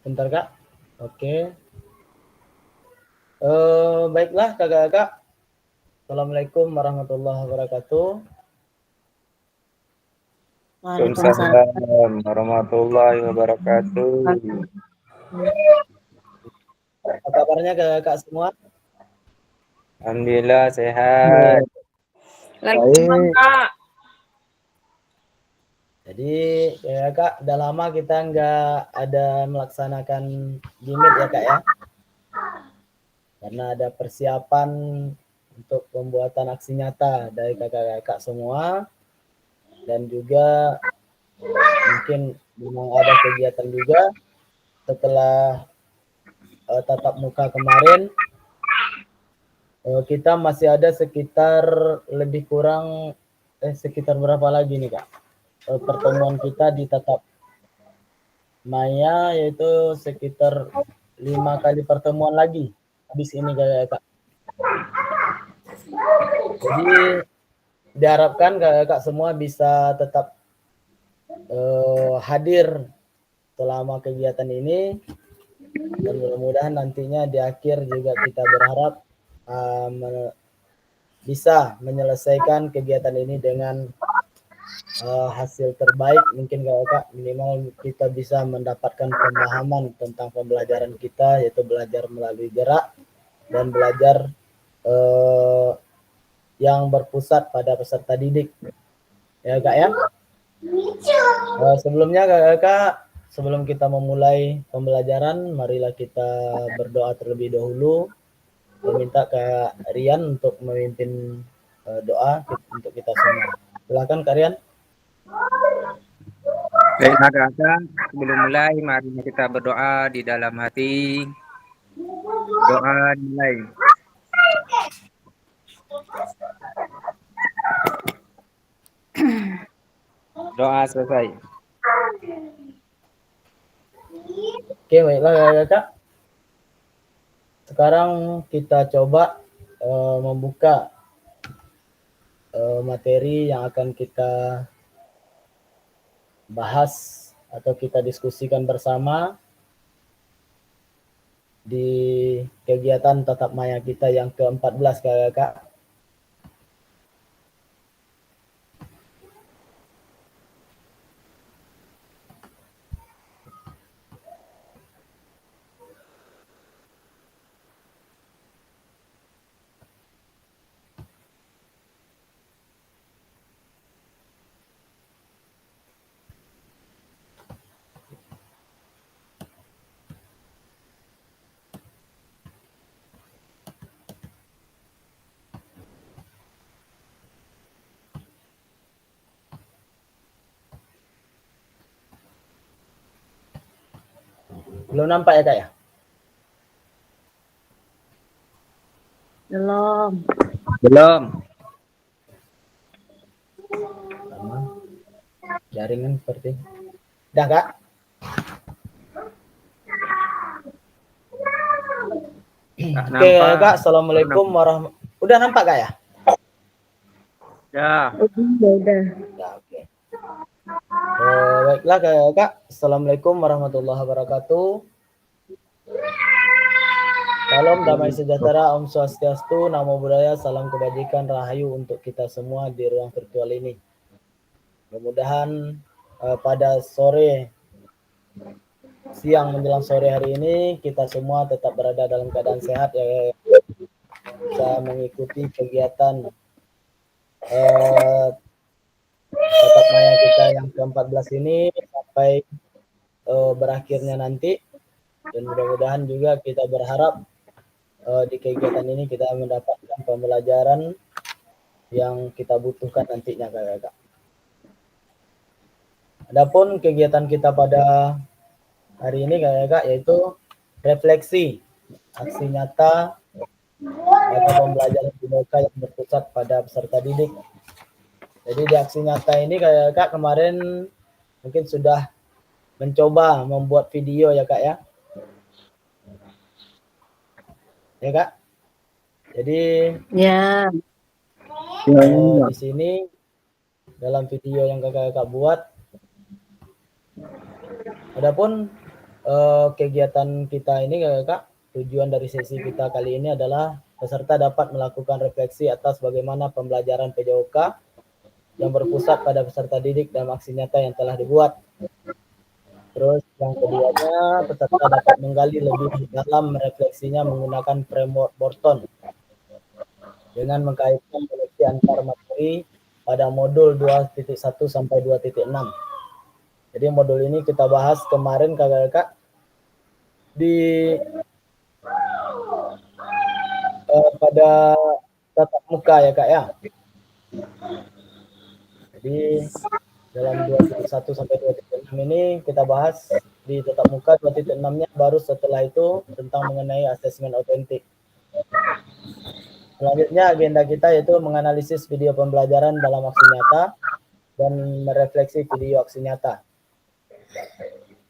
Bentar Kak. Oke. Baiklah kakak-kakak. Assalamualaikum warahmatullahi wabarakatuh. Waalaikumsalam warahmatullahi wabarakatuh. Apa kabarnya kakak-kakak semua? Alhamdulillah sehat. Baik. Kak. Jadi kakak udah lama kita nggak ada melaksanakan gimit ya kak ya. Karena ada persiapan untuk pembuatan aksi nyata dari kakak-kakak semua. Dan juga mungkin memang ada kegiatan juga setelah tatap muka kemarin. Kita masih ada sekitar lebih kurang sekitar berapa lagi nih kak? Pertemuan kita di tatap maya yaitu sekitar 5 kali pertemuan lagi habis ini kak. Jadi diharapkan kakak semua bisa tetap hadir selama kegiatan ini dan mudah-mudahan nantinya di akhir juga kita berharap bisa menyelesaikan kegiatan ini dengan hasil terbaik mungkin kakak, minimal kita bisa mendapatkan pemahaman tentang pembelajaran kita, yaitu belajar melalui gerak dan belajar yang berpusat pada peserta didik ya kak ya. Sebelumnya kakak, sebelum kita memulai pembelajaran, marilah kita berdoa terlebih dahulu. Meminta Kak Rian untuk memimpin doa untuk kita semua. Silakan Kak Rian. Baiklah kakak, sebelum mulai mari kita berdoa di dalam hati. Doa dimulai. Doa selesai. Oke, baiklah kakak. Sekarang kita coba membuka materi yang akan kita bahas atau kita diskusikan bersama di kegiatan tatap maya kita yang ke-14 kakak. Belum nampak ya kak ya? Belum. Sama jaringan seperti. Udah kak? Oke kak, assalamualaikum warahmatullahi. Udah nampak kak ya? Ya. Udah. Ya, oke. Baiklah kak, assalamualaikum warahmatullahi wabarakatuh. Salam damai sejahtera, Om Swastiastu, Namo Buddhaya, salam kebajikan, rahayu untuk kita semua di ruang virtual ini. Mudah-mudahan pada siang menjelang sore hari ini kita semua tetap berada dalam keadaan sehat ya, bisa mengikuti kegiatan tatap maya kita yang ke-14 ini sampai berakhirnya nanti, dan mudah-mudahan juga kita berharap di kegiatan ini kita mendapatkan pembelajaran yang kita butuhkan nantinya kakak. Adapun kegiatan kita pada hari ini kakak yaitu refleksi aksi nyata pada pembelajaran BIMOKA yang berpusat pada peserta didik. Jadi di aksi nyata ini kakak kemarin mungkin sudah mencoba membuat video ya kak ya. Ya kak. Jadi Ya. Di sini dalam video yang kakak buat, adapun kegiatan kita ini Kak, tujuan dari sesi kita kali ini adalah peserta dapat melakukan refleksi atas bagaimana pembelajaran PJOK yang berpusat pada peserta didik dan aksi nyata yang telah dibuat. Terus yang keduanya, peserta dapat menggali lebih dalam refleksinya menggunakan framework Borton dengan mengkaitkan koneksi antar materi pada modul 2.1 sampai 2.6. Jadi modul ini kita bahas kemarin kakak-kakak di pada tatap muka ya Kak ya. Jadi dalam 2.1 sampai 2.6 ini kita bahas di tatap muka, 2.6-nya baru setelah itu tentang mengenai asesmen autentik. Selanjutnya agenda kita yaitu menganalisis video pembelajaran dalam aksi nyata dan merefleksi video aksi nyata.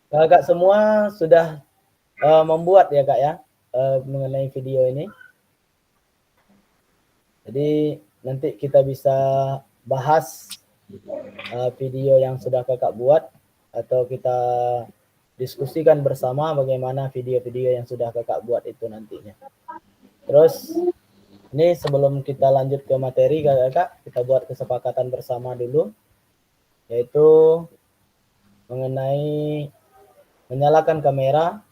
Kakak semua sudah membuat ya Kak ya mengenai video ini. Jadi nanti kita bisa bahas video yang sudah kakak buat atau kita diskusikan bersama bagaimana video-video yang sudah kakak buat itu nantinya. Terus ini sebelum kita lanjut ke materi kakak, kita buat kesepakatan bersama dulu, yaitu mengenai menyalakan kamera.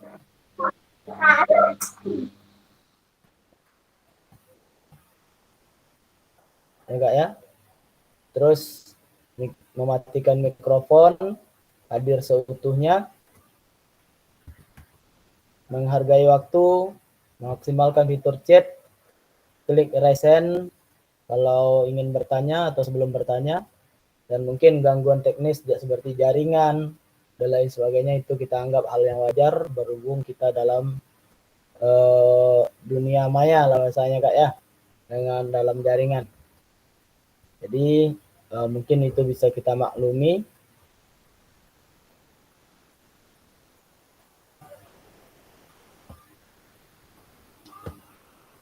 Ya Kak ya. Terus mematikan mikrofon, hadir seutuhnya, menghargai waktu, maksimalkan fitur chat, klik raise hand kalau ingin bertanya atau sebelum bertanya, dan mungkin gangguan teknis seperti jaringan dan lain sebagainya itu kita anggap hal yang wajar berhubung kita dalam dunia maya lah bahasanya Kak ya, dengan dalam jaringan. Jadi mungkin itu bisa kita maklumi.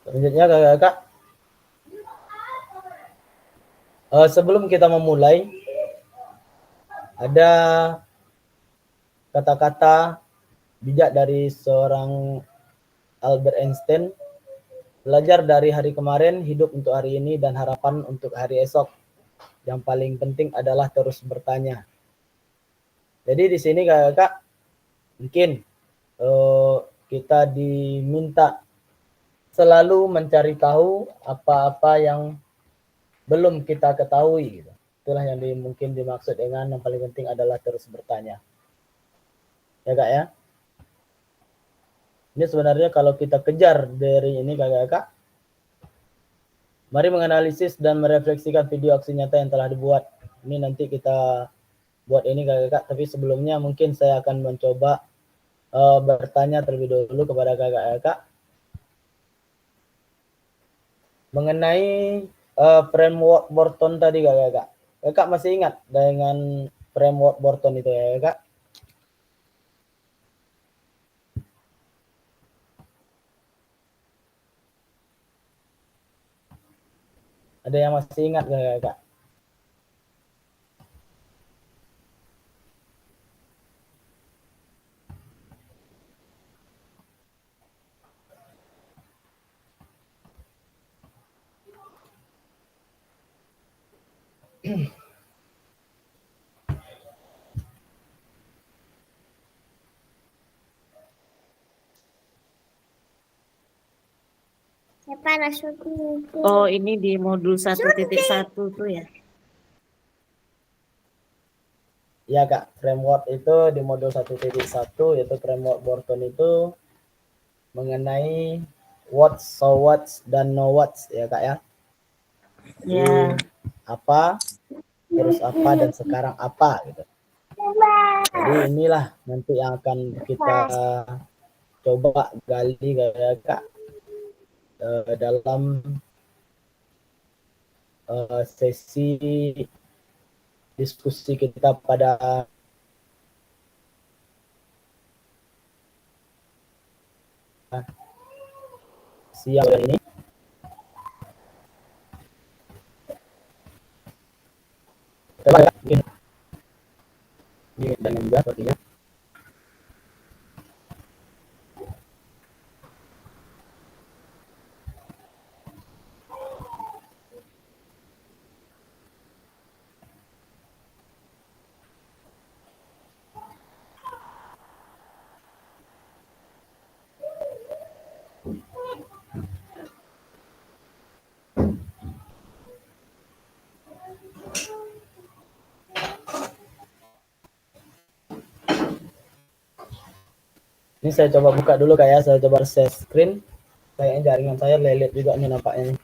Selanjutnya kakak, sebelum kita memulai, ada kata-kata bijak dari seorang Albert Einstein. Belajar dari hari kemarin, hidup untuk hari ini, dan harapan untuk hari esok. Yang paling penting adalah terus bertanya. Jadi di sini kakak, mungkin kita diminta selalu mencari tahu apa-apa yang belum kita ketahui. Gitu. Itulah yang mungkin dimaksud dengan yang paling penting adalah terus bertanya. Ya Kak ya. Ini sebenarnya kalau kita kejar dari ini kakak, mari menganalisis dan merefleksikan video aksi nyata yang telah dibuat. Ini nanti kita buat ini kakak, tapi sebelumnya mungkin saya akan mencoba bertanya terlebih dahulu kepada kakak mengenai framework Borton tadi kakak. Kakak masih ingat dengan framework Borton itu ya kakak? Ada yang masih ingat gak Kak? Oh, ini di modul 1.1 tuh ya? Ya Kak, framework itu di modul 1.1 yaitu framework Borton itu mengenai what, so what, dan know what ya Kak ya. Ya. Apa, terus apa, dan sekarang apa gitu. Jadi inilah nanti yang akan kita coba gali Kak dalam sesi diskusi kita pada siang ini. Coba ya, mungkin ini dan juga sepertinya. Ini saya coba buka dulu Kak ya, saya coba share screen. Kayaknya jaringan saya lelet juga nih nampaknya.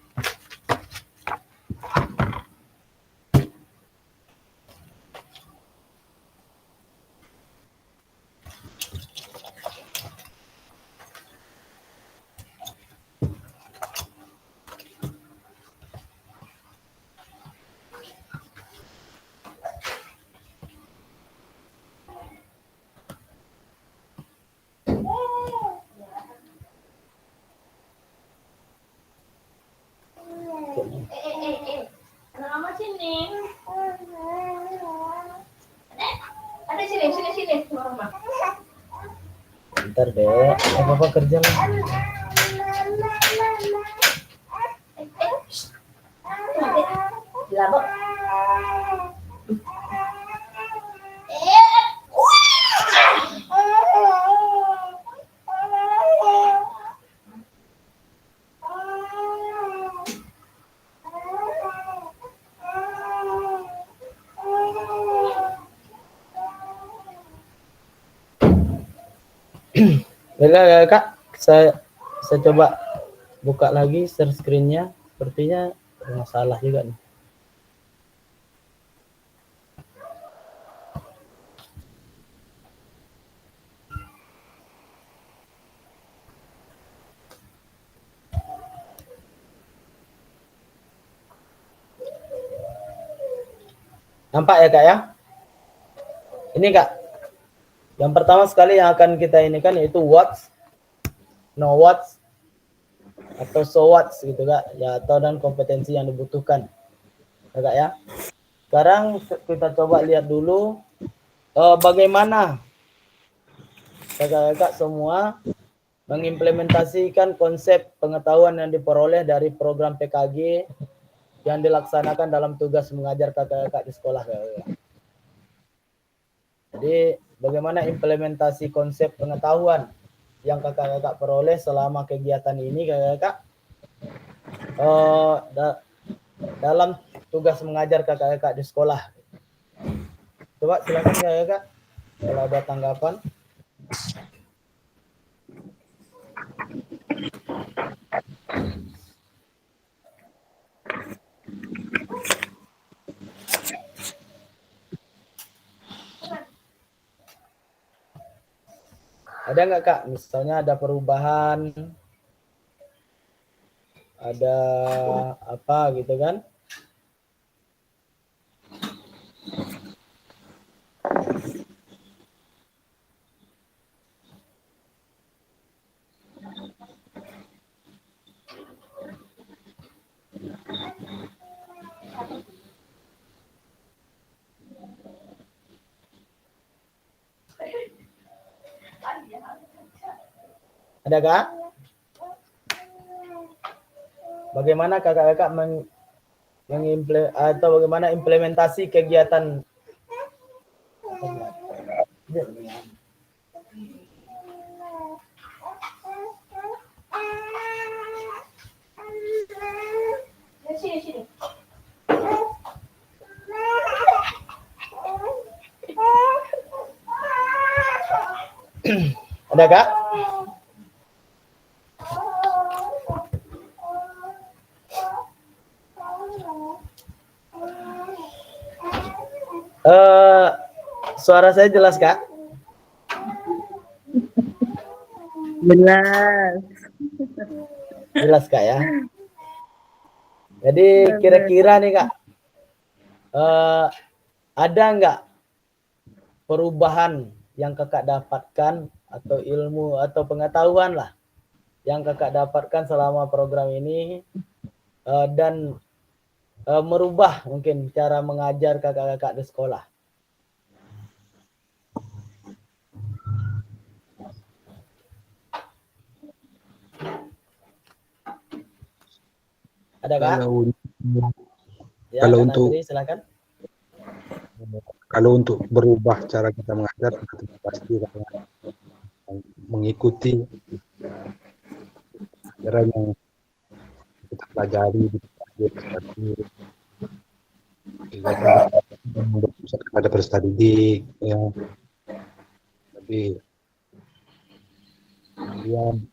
Mama sini. Ada sini mama. Bentar deh, apa kerja lah. Labok. Baiklah ya, Kak, saya coba buka lagi share screen-nya. Sepertinya masalah juga nih. Nampak ya Kak ya? Ini Kak, yang pertama sekali yang akan kita ini kan yaitu what, no what, atau so what gitu Kak, ya, atau dan kompetensi yang dibutuhkan ya Kak ya. Sekarang kita coba lihat dulu bagaimana Kakak-kakak semua mengimplementasikan konsep pengetahuan yang diperoleh dari program PKG yang dilaksanakan dalam tugas mengajar kakak-kakak di sekolah. Jadi bagaimana implementasi konsep pengetahuan yang kakak-kakak peroleh selama kegiatan ini kakak-kakak dalam tugas mengajar kakak-kakak di sekolah. Coba silakan kakak-kakak kalau ada tanggapan. Ada nggak Kak? Misalnya ada perubahan, ada apa gitu kan? Ada Kak? Bagaimana kakak-kakak atau bagaimana implementasi kegiatan Sini. Ada Kak? Suara saya jelas Kak? Jelas. Jelas Kak ya. Jadi kira-kira nih Kak, ada nggak perubahan yang kakak dapatkan atau ilmu atau pengetahuan lah yang kakak dapatkan selama program ini dan merubah mungkin cara mengajar kakak-kakak di sekolah? Ada Kak? Ya, kalau Kak untuk Nasri, silakan. Kalau untuk berubah cara kita mengajar, pasti karena mengikuti pelajaran yang kita pelajari di peserta didik, kegiatan yang berpusat kepada peserta didik, ya. Tapi kemudian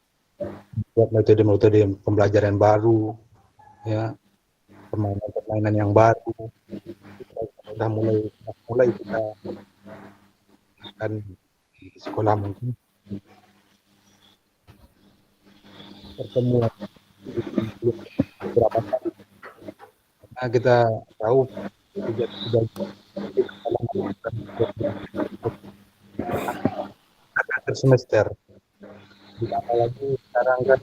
buat metode-metode pembelajaran baru, ya, permainan-permainan yang baru. Kita sudah mulai kita akan di sekolah mungkin pertemuan beberapa kali. Karena kita tahu kegiatan akhir semester. Ditambah lagi sekarang kan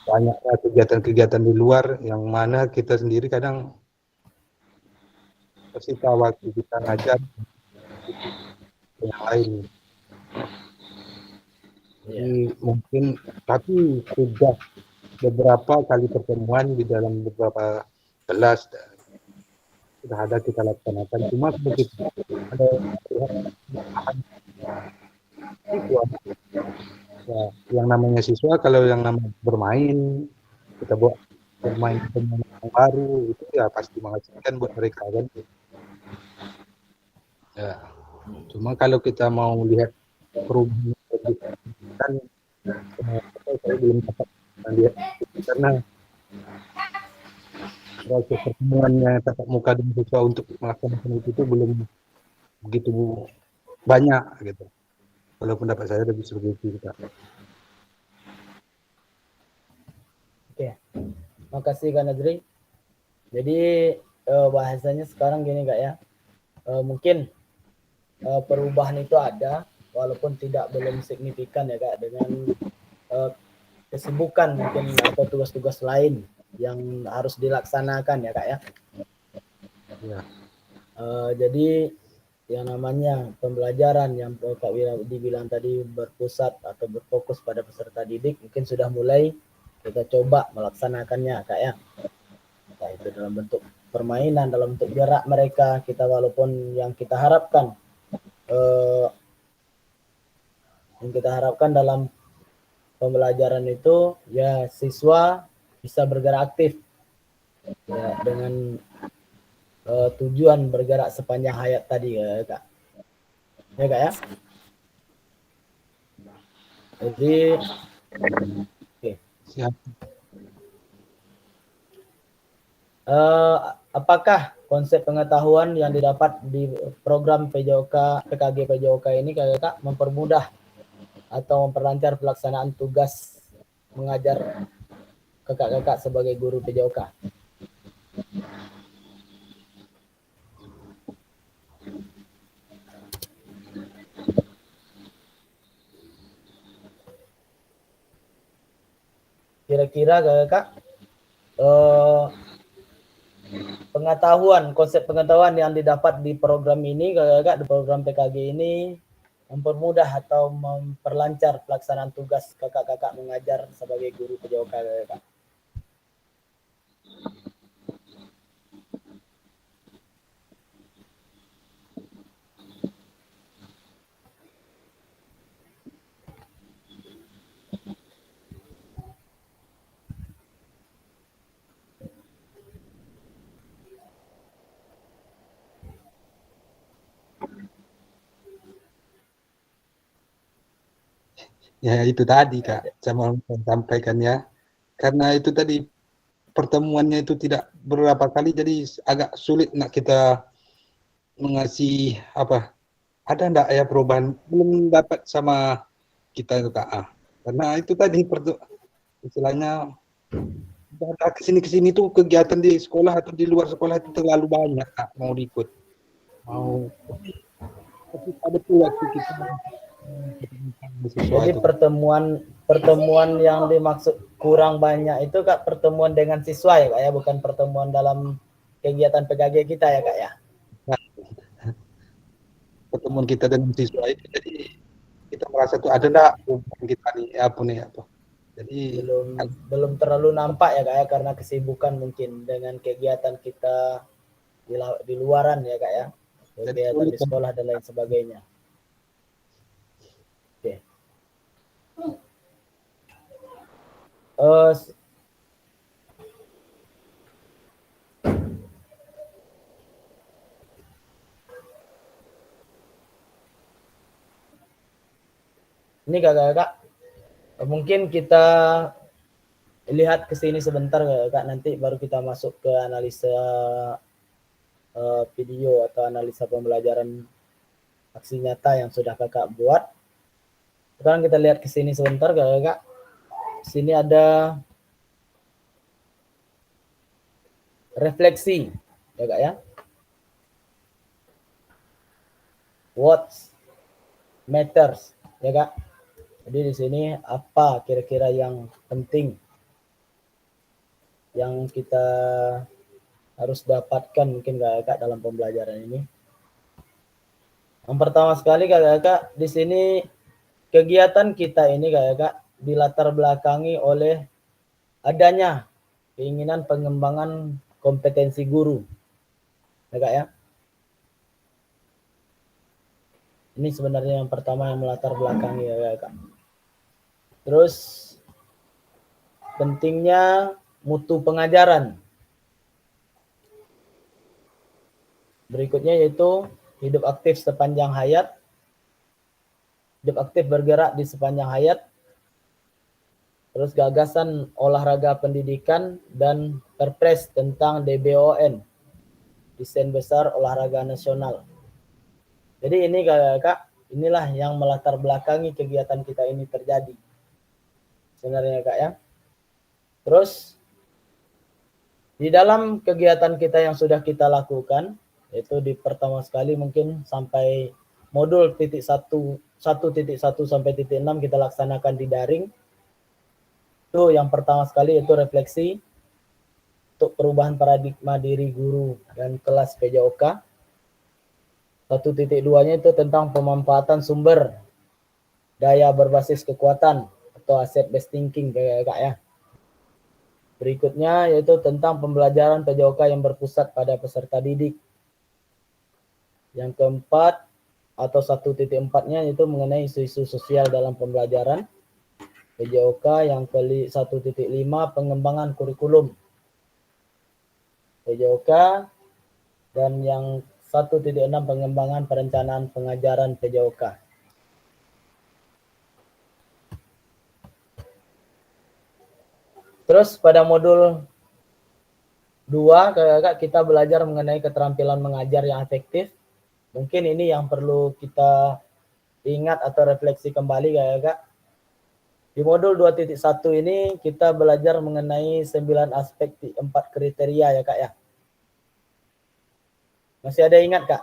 banyaknya kegiatan-kegiatan di luar yang mana kita sendiri kadang tersita waktu kita ngajar yang lain. Jadi mungkin tapi sudah beberapa kali pertemuan di dalam beberapa kelas sudah ada kita laksanakan. Cuma begitu ada siswa, ya, yang namanya siswa kalau yang namanya bermain, kita buat bermain yang baru itu ya pasti mengasihkan buat mereka kan. Ya. Cuma kalau kita mau lihat perubahan kan saya belum dapat lihat karena proses pertemuannya tatap muka dengan siswa untuk melaksanakan itu belum begitu banyak gitu. Kalau pendapat saya lebih seperti itu, Kak. Oke, makasih Kak Nadri. Jadi bahasanya sekarang gini Kak ya, mungkin perubahan itu ada, walaupun belum signifikan ya Kak, dengan kesibukan mungkin atau tugas-tugas lain yang harus dilaksanakan ya Kak ya. Ya. Jadi yang namanya pembelajaran yang Kak dibilang tadi berpusat atau berfokus pada peserta didik mungkin sudah mulai kita coba melaksanakannya Kak ya. Nah, itu dalam bentuk permainan, dalam bentuk gerak mereka kita, walaupun yang kita harapkan dalam pembelajaran itu ya siswa bisa bergerak aktif ya, dengan tujuan bergerak sepanjang hayat tadi ya Kak. Ya Kak ya. Jadi oke. Siap. Apakah konsep pengetahuan yang didapat di program PKG PJOK ini Kak mempermudah atau memperlancar pelaksanaan tugas mengajar kakak-kakak sebagai guru PJOK? Kira-kira kakak konsep pengetahuan yang didapat di program ini kakak di program PKG ini mempermudah atau memperlancar pelaksanaan tugas kakak-kakak mengajar sebagai guru PJOK kakak? Ya itu tadi Kak, saya mau sampaikan ya. Karena itu tadi pertemuannya itu tidak beberapa kali jadi agak sulit nak kita mengasih apa. Ada enggak ya perubahan belum dapat sama kita itu Kak. Karena itu tadi istilahnya kesini tuh kegiatan di sekolah atau di luar sekolah itu terlalu banyak Kak, mau diikut. Tapi ada pula kita Jadi pertemuan yang dimaksud kurang banyak itu Kak pertemuan dengan siswa ya Kak ya, bukan pertemuan dalam kegiatan PKG kita ya Kak ya. Pertemuan kita dengan siswa itu jadi kita merasa tuh ada enggak hubungan kita nih apa. Jadi belum terlalu nampak ya Kak ya, karena kesibukan mungkin dengan kegiatan kita di luaran ya Kak ya. Kegiatan di sekolah dan lain sebagainya. Oke. eh, ini kakak-kakak, mungkin kita lihat ke sini sebentar kakak, nanti baru kita masuk ke analisa video atau analisa pembelajaran aksi nyata yang sudah kakak buat. Sekarang kita lihat ke sini sebentar kakak. Sini ada refleksi kakak ya. What matters ya kak. Jadi di sini apa kira-kira yang penting yang kita harus dapatkan mungkin kakak dalam pembelajaran ini. Yang pertama sekali kakak, di sini kegiatan kita ini kakak dilatar belakangi oleh adanya keinginan pengembangan kompetensi guru. Kakak ya. Ini sebenarnya yang pertama yang melatar belakangi ya kakak. Terus pentingnya mutu pengajaran. Berikutnya yaitu hidup aktif sepanjang hayat. Hidup aktif bergerak di sepanjang hayat. Terus gagasan olahraga pendidikan dan perpres tentang DBON. Desain besar olahraga nasional. Jadi ini kakak, inilah yang melatar belakangi kegiatan kita ini terjadi. Sebenarnya kak ya. Terus di dalam kegiatan kita yang sudah kita lakukan, yaitu di pertama sekali mungkin sampai modul 1.1 sampai 6 kita laksanakan di daring. Itu yang pertama sekali yaitu refleksi untuk perubahan paradigma diri guru dan kelas PJOK. 1.2-nya itu tentang pemanfaatan sumber daya berbasis kekuatan atau asset based thinking kak ya. Berikutnya yaitu tentang pembelajaran PJOK yang berpusat pada peserta didik. Yang keempat atau 1.4-nya itu mengenai isu-isu sosial dalam pembelajaran PJOK. Yang ke-1.5 pengembangan kurikulum PJOK. Dan yang 1.6 pengembangan perencanaan pengajaran PJOK. Terus pada modul 2 kakak kita belajar mengenai keterampilan mengajar yang efektif. Mungkin ini yang perlu kita ingat atau refleksi kembali kakak. Di modul 2.1 ini kita belajar mengenai 9 aspek 4 kriteria ya kak ya. Masih ada ingat kak?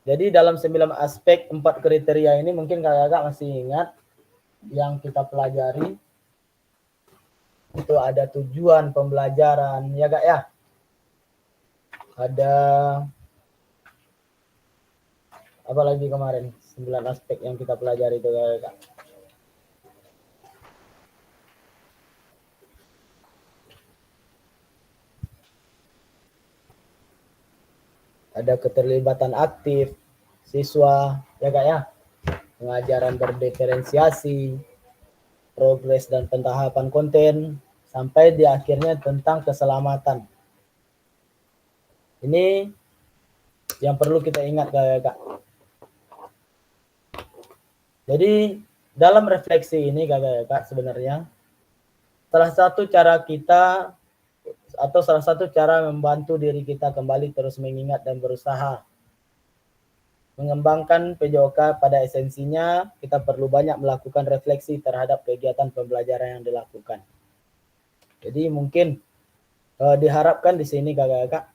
Jadi dalam 9 aspek 4 kriteria ini mungkin kakak masih ingat yang kita pelajari. Itu ada tujuan pembelajaran ya kak ya. Ada apa lagi kemarin? 9 aspek yang kita pelajari itu kak. Ada keterlibatan aktif siswa ya kak ya. Pengajaran berdiferensiasi, progres dan pentahapan konten, sampai di akhirnya tentang keselamatan. Ini yang perlu kita ingat kak. Jadi dalam refleksi ini kak sebenarnya salah satu cara kita atau salah satu cara membantu diri kita kembali terus mengingat dan berusaha mengembangkan PJOK pada esensinya, kita perlu banyak melakukan refleksi terhadap kegiatan pembelajaran yang dilakukan. Jadi mungkin diharapkan di sini kakak-kakak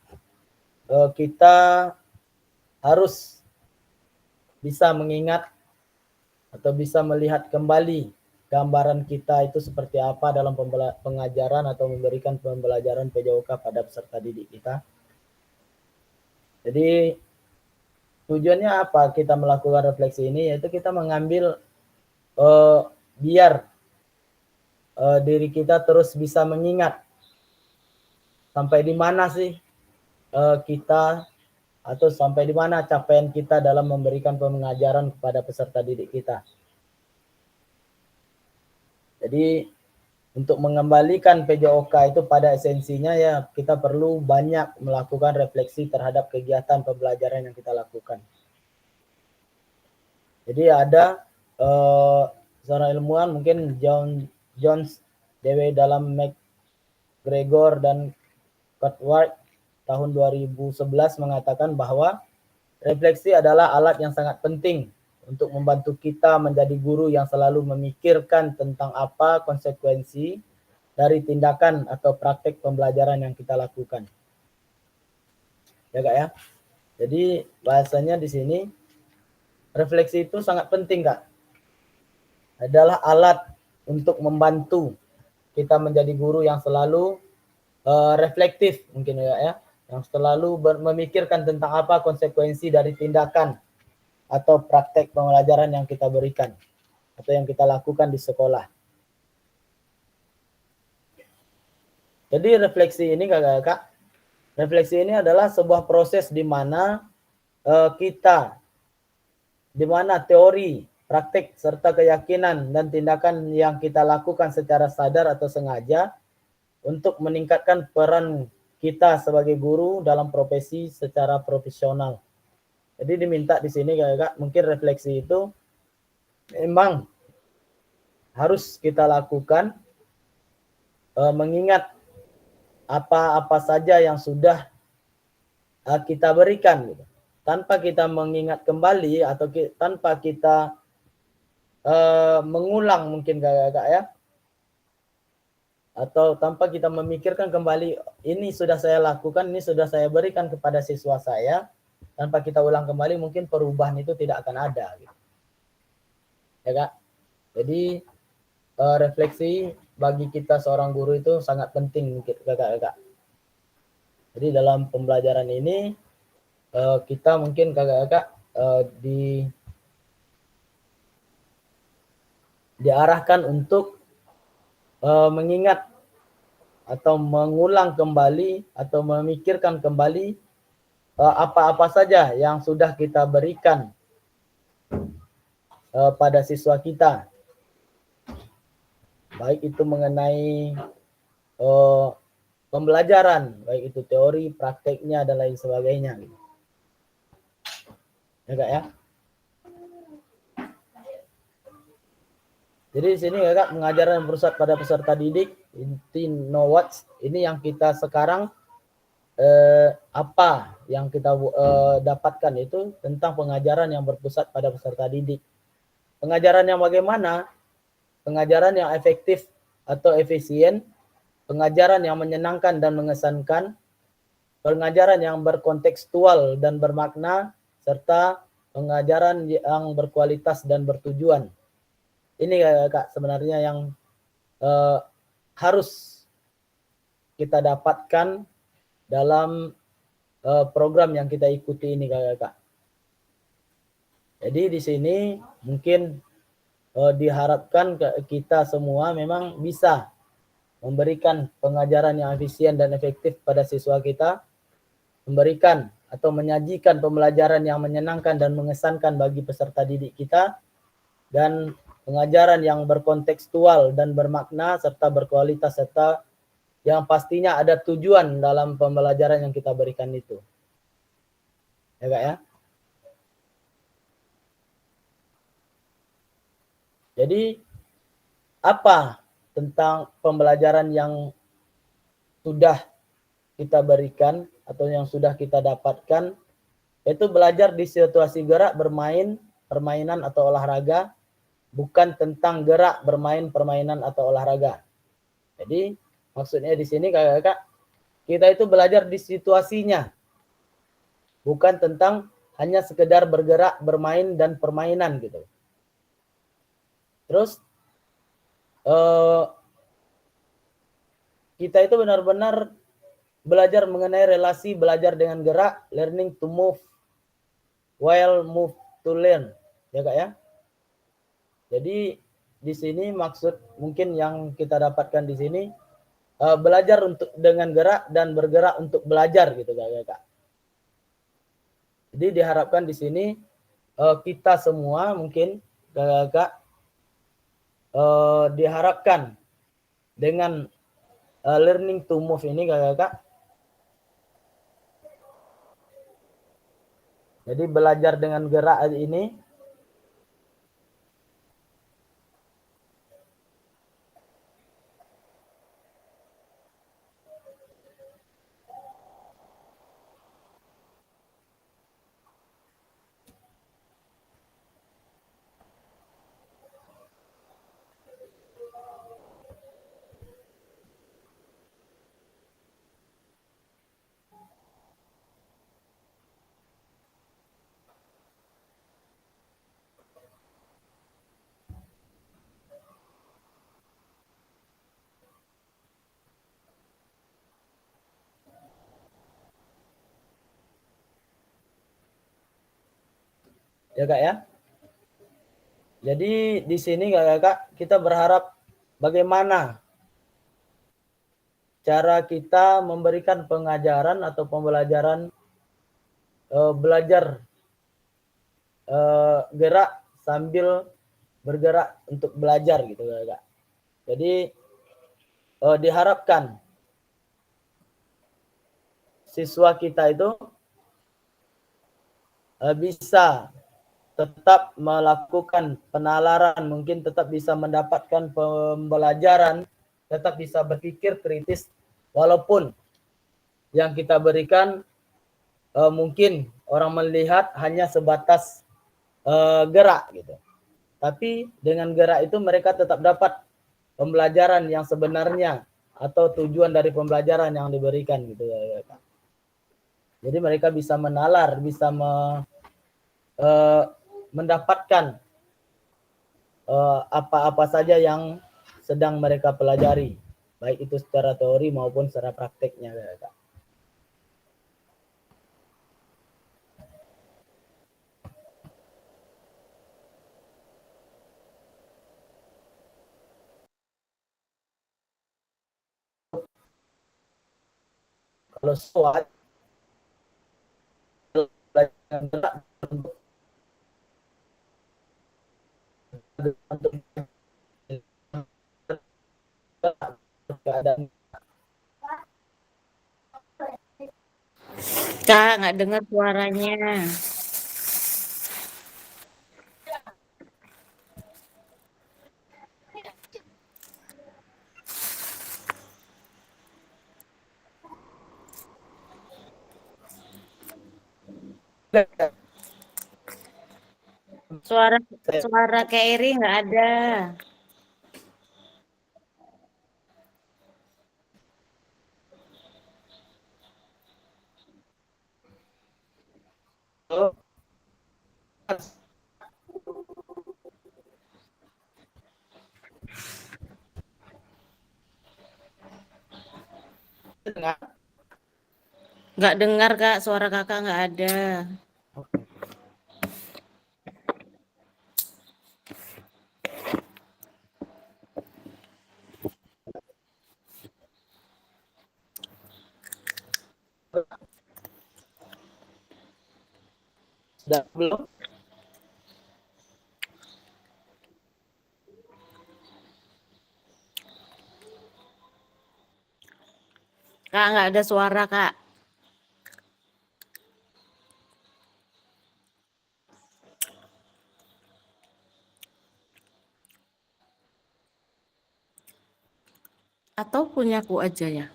kita harus bisa mengingat atau bisa melihat kembali gambaran kita itu seperti apa dalam pengajaran atau memberikan pembelajaran PJOK pada peserta didik kita. Jadi tujuannya apa kita melakukan refleksi ini? Yaitu kita mengambil biar diri kita terus bisa mengingat sampai di mana sih kita atau sampai di mana capaian kita dalam memberikan pengajaran kepada peserta didik kita. Jadi untuk mengembalikan PJOK itu pada esensinya ya kita perlu banyak melakukan refleksi terhadap kegiatan pembelajaran yang kita lakukan. Jadi ada seorang ilmuwan mungkin Jones Dewey dalam McGregor dan Cutworth tahun 2011 mengatakan bahwa refleksi adalah alat yang sangat penting untuk membantu kita menjadi guru yang selalu memikirkan tentang apa konsekuensi dari tindakan atau praktek pembelajaran yang kita lakukan. Ya Kak ya. Jadi bahasanya di sini refleksi itu sangat penting Kak. Adalah alat untuk membantu kita menjadi guru yang selalu reflektif mungkin ya, yang selalu memikirkan tentang apa konsekuensi dari tindakan atau praktek pembelajaran yang kita berikan atau yang kita lakukan di sekolah. Jadi refleksi ini Kakak, refleksi ini adalah sebuah proses di mana di mana teori, praktek serta keyakinan dan tindakan yang kita lakukan secara sadar atau sengaja untuk meningkatkan peran kita sebagai guru dalam profesi secara profesional. Jadi diminta di sini Kak, mungkin refleksi itu memang harus kita lakukan mengingat apa-apa saja yang sudah kita berikan gitu. Tanpa kita mengingat kembali atau tanpa kita mengulang mungkin Kak ya. Atau tanpa kita memikirkan kembali ini sudah saya lakukan, ini sudah saya berikan kepada siswa saya. Tanpa kita ulang kembali mungkin perubahan itu tidak akan ada gitu. Ya Kak. Jadi refleksi bagi kita seorang guru itu sangat penting Kakak. Jadi dalam pembelajaran ini kita mungkin Kakak diarahkan untuk mengingat atau mengulang kembali atau memikirkan kembali apa-apa saja yang sudah kita berikan pada siswa kita, baik itu mengenai pembelajaran, baik itu teori, prakteknya dan lain sebagainya. Ya Kak ya. Jadi di sini Kak pengajaran yang berpusat pada peserta didik, inti know what, ini yang kita sekarang apa yang kita dapatkan itu tentang pengajaran yang berpusat pada peserta didik. Pengajaran yang bagaimana? Pengajaran yang efektif atau efisien, pengajaran yang menyenangkan dan mengesankan, pengajaran yang berkontekstual dan bermakna, serta pengajaran yang berkualitas dan bertujuan. Ini Kak sebenarnya yang harus kita dapatkan dalam program yang kita ikuti ini Kak. Jadi di sini mungkin diharapkan kita semua memang bisa memberikan pengajaran yang efisien dan efektif pada siswa kita, memberikan atau menyajikan pembelajaran yang menyenangkan dan mengesankan bagi peserta didik kita, dan pengajaran yang berkontekstual dan bermakna serta berkualitas serta yang pastinya ada tujuan dalam pembelajaran yang kita berikan itu. Ya Kak ya. Jadi apa tentang pembelajaran yang sudah kita berikan atau yang sudah kita dapatkan, yaitu belajar di situasi gerak, bermain, permainan atau olahraga, bukan tentang gerak, bermain, permainan atau olahraga. Jadi maksudnya di sini Kakak, kita itu belajar di situasinya, bukan tentang hanya sekedar bergerak, bermain dan permainan gitu. Terus kita itu benar-benar belajar mengenai relasi belajar dengan gerak, learning to move while move to learn, ya Kak ya. Jadi di sini maksud mungkin yang kita dapatkan di sini belajar untuk dengan gerak dan bergerak untuk belajar gitu Kak. Jadi diharapkan di sini kita semua mungkin kakak diharapkan dengan learning to move ini kakak. Jadi belajar dengan gerak ini ya kak ya. Jadi di sini kakak kita berharap bagaimana cara kita memberikan pengajaran atau pembelajaran belajar gerak sambil bergerak untuk belajar gitu kakak. Jadi diharapkan siswa kita itu bisa tetap melakukan penalaran, mungkin tetap bisa mendapatkan pembelajaran, tetap bisa berpikir kritis, walaupun yang kita berikan mungkin orang melihat hanya sebatas gerak gitu. Tapi dengan gerak itu mereka tetap dapat pembelajaran yang sebenarnya atau tujuan dari pembelajaran yang diberikan gitu ya. Jadi mereka bisa menalar, bisa mendapatkan apa-apa saja yang sedang mereka pelajari, baik itu secara teori maupun secara prakteknya. Kak. Kalau SWOT Kak, nggak dengar suaranya. Suara Kak Eri nggak ada. Nggak dengar Kak, suara kakak nggak ada. Sudah belum? Kak, nggak ada suara Kak. Atau punyaku aja ya?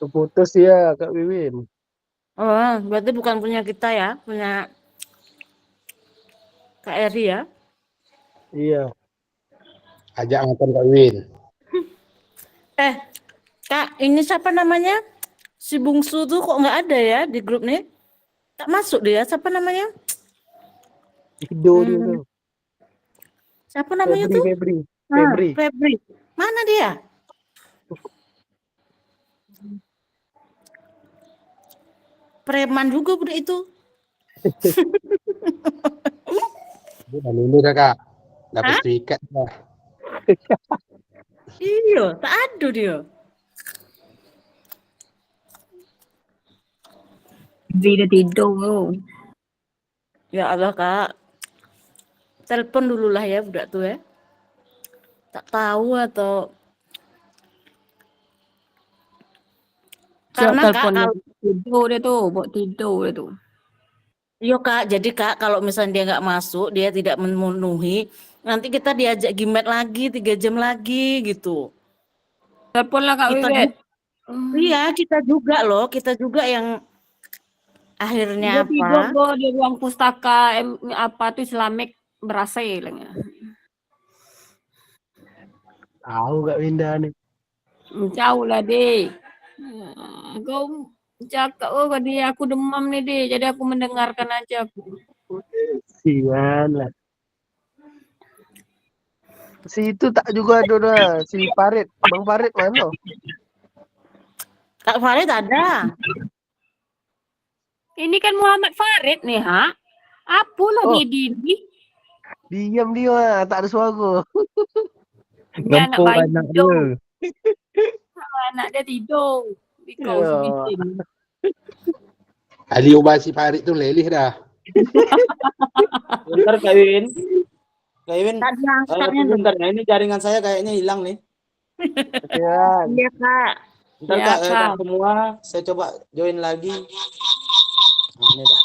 Putus ya Kak Wiwin. Oh, berarti bukan punya kita ya, punya Kak Eri ya? Iya. Ajak nonton Kak Win. Kak, ini siapa namanya? Si Bungsu tuh kok nggak ada ya di grup nih? Tak masuk dia, siapa namanya? Ido dia tuh. Siapa namanya tuh? Febri. Febri. Mana dia? Preman juga budak itu. Udah lulus Kak. Dapat sertifikat dah. Iya, tak ada dia. Dia tidur tu. Ya Allah Kak, telepon dulu lah ya budak tuh ya. Tak tahu atau Cok karena Kak telepon kalau tidur dia tu, buat tidur dia tu. yo Kak, jadi Kak kalau misalnya dia nggak masuk, dia tidak memenuhi, nanti kita diajak gimet lagi 3 jam lagi gitu. Telepon lah Kak Kita Wiwit. iya kita juga loh, kita juga yang akhirnya Dia tidur apa? go di ruang pustaka apa tu Islamic berasa lah. Tahu Kak Winda nih. Jauh lah dek. Kau cakap kau dia aku demam nih dek, jadi aku mendengarkan aja aku. Sian lah. Si itu tak juga ada dah. Si Farid. Bang Farid mana? Kak Farid ada. Ini kan Muhammad Farid nih, ha? Apalah Oh. ni di? Diam dia, tak ada suara. Dia anak Ngempuk bayi anak tidur. dia. Anak dia tidur. Kau Ya. sebitin. Ali ubah si Farid tu lelih dah. Bentar Kak Win. Kak Win, Tak diangkatnya dulu. bentar ya, ini jaringan saya kayaknya hilang nih. Sian. Iya Kak. Bentar Ya, Kak, Kak. Kak semua, saya coba join lagi. Nah, ini dah.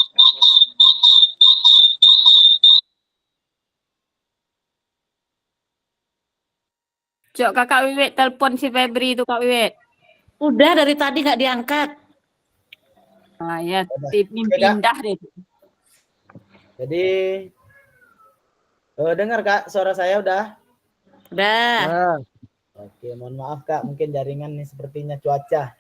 Cok kakak Wiwit telepon si Febri tu Kak Wiwit. Udah dari tadi nggak diangkat. Ah ya, Oke, Kak. pindah deh. Jadi, dengar Kak, suara saya udah? Udah. Nah, Oke, mohon maaf Kak, mungkin jaringan nih sepertinya cuaca.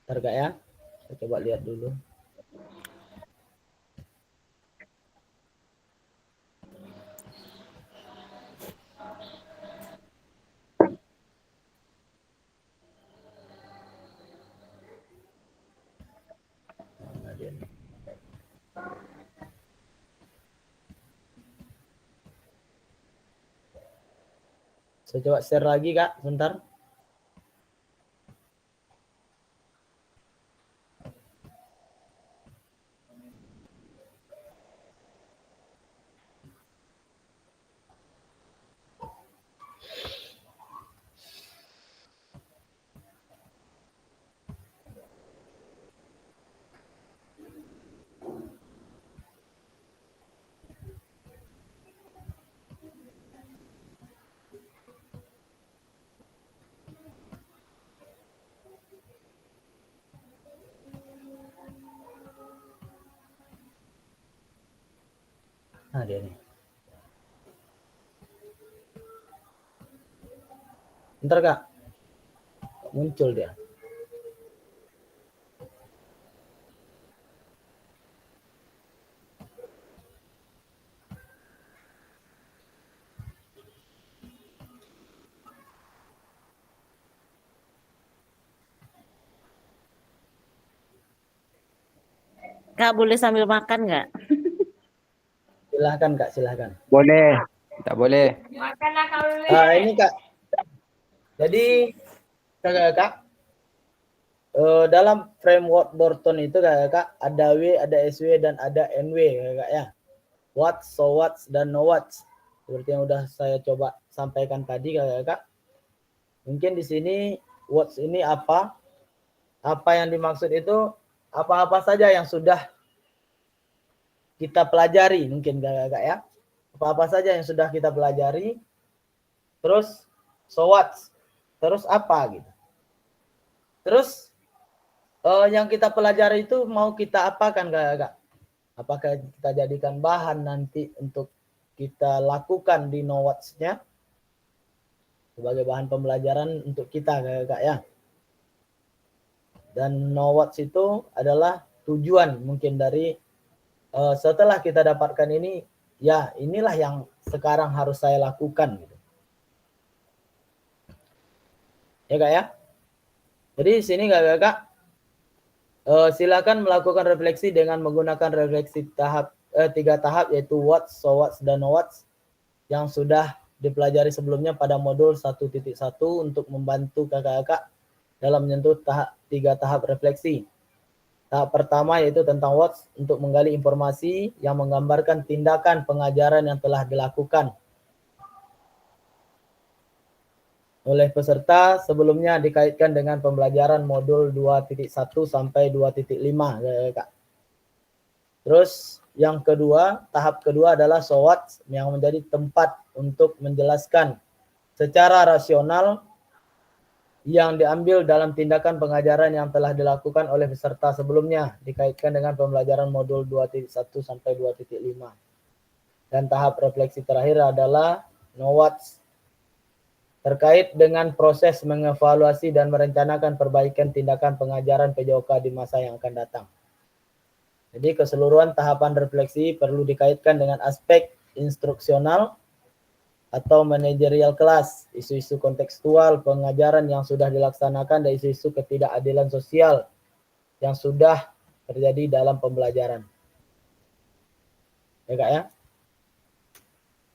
Bentar Kak ya, saya coba lihat dulu. Mana dia nih? Saya coba share lagi Kak, sebentar. Nah dia nih. Bentar Kak, muncul dia. Kak boleh sambil makan nggak? Silahkan Kak, silahkan. Boleh. Tak boleh. Makanlah Kak Wiwit. Ini Kak, jadi Kak, dalam framework Borton itu Kak, ada W, ada SW, dan ada NW Kak ya. What, so what, dan no what. Seperti yang udah saya coba sampaikan tadi Kak. Mungkin di sini what ini apa? Apa yang dimaksud itu apa-apa saja yang sudah kita pelajari mungkin Kak ya. Apa-apa saja yang sudah kita pelajari. Terus so what? Terus apa gitu. Terus yang kita pelajari itu mau kita apakan Kak? Apakah kita jadikan bahan nanti untuk kita lakukan di no what-nya sebagai bahan pembelajaran untuk kita Kak ya. Dan no what itu adalah tujuan mungkin dari setelah kita dapatkan ini, ya inilah yang sekarang harus saya lakukan gitu. Ya Kak ya. Jadi di sini Kak, silakan melakukan refleksi dengan menggunakan refleksi tahap 3 tahap yaitu what, so what, dan no what yang sudah dipelajari sebelumnya pada modul 1.1 untuk membantu kakak-kakak dalam menyentuh 3 tahap refleksi. Tahap pertama yaitu tentang WOTS untuk menggali informasi yang menggambarkan tindakan pengajaran yang telah dilakukan oleh peserta sebelumnya dikaitkan dengan pembelajaran modul 2.1 sampai 2.5. Terus yang kedua, tahap kedua adalah SWOT yang menjadi tempat untuk menjelaskan secara rasional yang diambil dalam tindakan pengajaran yang telah dilakukan oleh peserta sebelumnya dikaitkan dengan pembelajaran modul 2.1 sampai 2.5. Dan tahap refleksi terakhir adalah NOWATS terkait dengan proses mengevaluasi dan merencanakan perbaikan tindakan pengajaran PJOK di masa yang akan datang. Jadi keseluruhan tahapan refleksi perlu dikaitkan dengan aspek instruksional atau manajerial kelas, isu-isu kontekstual pengajaran yang sudah dilaksanakan, dan isu-isu ketidakadilan sosial yang sudah terjadi dalam pembelajaran. Ya Kak ya?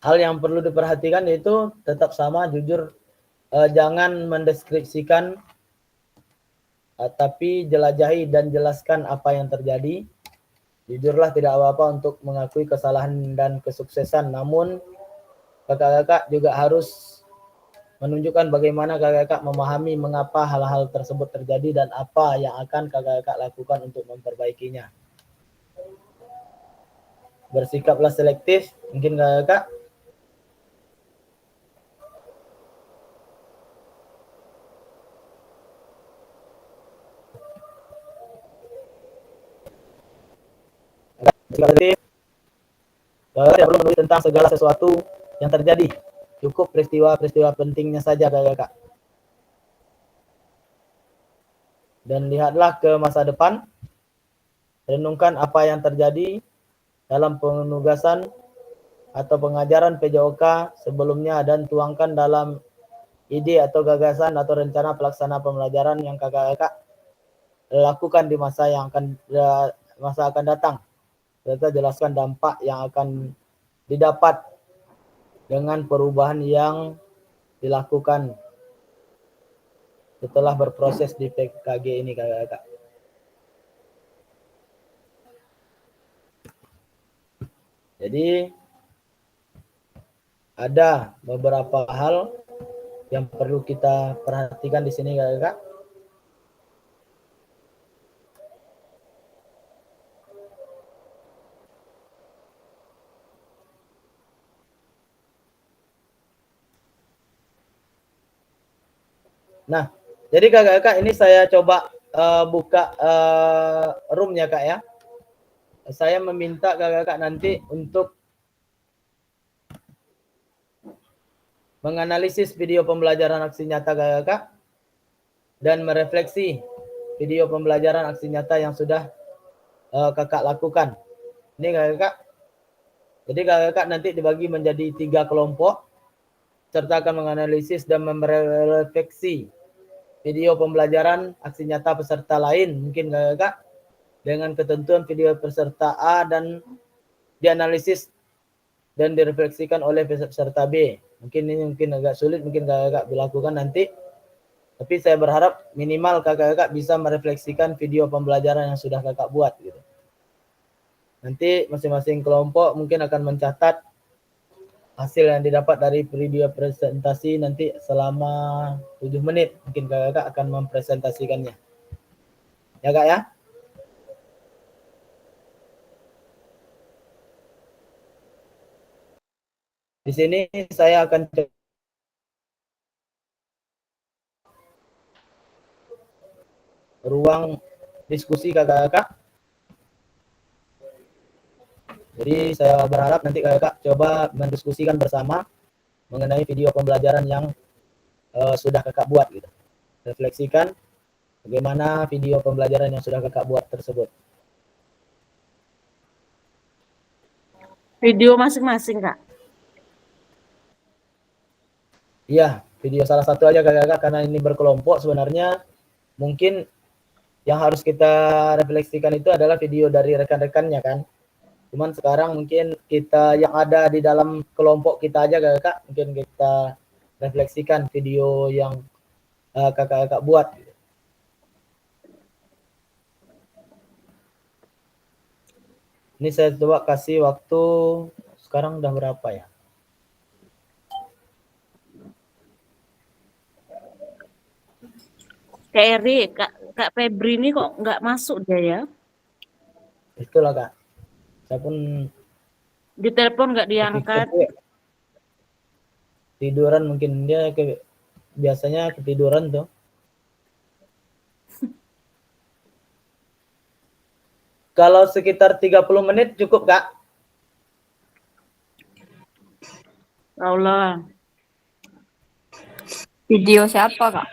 Hal yang perlu diperhatikan yaitu tetap sama, jujur, jangan mendeskripsikan, tapi jelajahi dan jelaskan apa yang terjadi. Jujurlah, tidak apa-apa untuk mengakui kesalahan dan kesuksesan, namun kakak-kakak juga harus menunjukkan bagaimana kakak-kakak memahami mengapa hal-hal tersebut terjadi dan apa yang akan kakak-kakak lakukan untuk memperbaikinya. Bersikaplah selektif, mungkin kakak-kakak. Tidak perlu menulis tentang segala sesuatu yang terjadi. Cukup peristiwa-peristiwa pentingnya saja kakak-kakak. Dan lihatlah ke masa depan. Renungkan apa yang terjadi dalam penugasan atau pengajaran PJOK sebelumnya dan tuangkan dalam ide atau gagasan atau rencana pelaksana pembelajaran yang kakak-kakak lakukan di masa yang akan datang. Serta jelaskan dampak yang akan didapat dengan perubahan yang dilakukan setelah berproses di PKG ini kakak-kakak. Jadi ada beberapa hal yang perlu kita perhatikan di sini kakak-kakak. Nah, jadi kakak-kakak ini saya coba buka room-nya kak ya. Saya meminta kakak-kakak nanti untuk menganalisis video pembelajaran aksi nyata kakak-kakak dan merefleksi video pembelajaran aksi nyata yang sudah kakak lakukan. Ini kakak-kakak. Jadi kakak-kakak nanti dibagi menjadi 3 kelompok serta akan menganalisis dan merefleksi video pembelajaran aksi nyata peserta lain, mungkin kakak, dengan ketentuan video peserta A dan dianalisis dan direfleksikan oleh peserta B. Mungkin ini agak sulit, mungkin kakak dilakukan nanti. Tapi saya berharap minimal kakak bisa merefleksikan video pembelajaran yang sudah kakak buat gitu. Nanti masing-masing kelompok mungkin akan mencatat hasil yang didapat dari video presentasi nanti selama 7 menit. Mungkin kakak akan mempresentasikannya. Ya kak ya? Di sini saya akan ruang diskusi kakak-kakak. Jadi saya berharap nanti kakak coba mendiskusikan bersama mengenai video pembelajaran yang sudah kakak buat gitu. Refleksikan bagaimana video pembelajaran yang sudah kakak buat tersebut. Video masing-masing kak. Iya, video salah satu aja kakak-kakak karena ini berkelompok sebenarnya mungkin yang harus kita refleksikan itu adalah video dari rekan-rekannya kan. Cuman sekarang mungkin kita yang ada di dalam kelompok kita aja kakak, mungkin kita refleksikan video yang kakak-kakak buat. Ini saya coba kasih waktu, sekarang udah berapa ya? Kak Eri, Kak Febri ini kok nggak masuk dia ya? Itulah kak. Saya pun Ditelepon nggak diangkat. tiduran, mungkin dia biasanya ketiduran tuh. Kalau sekitar 30 menit cukup kak? Allah. Video siapa kak?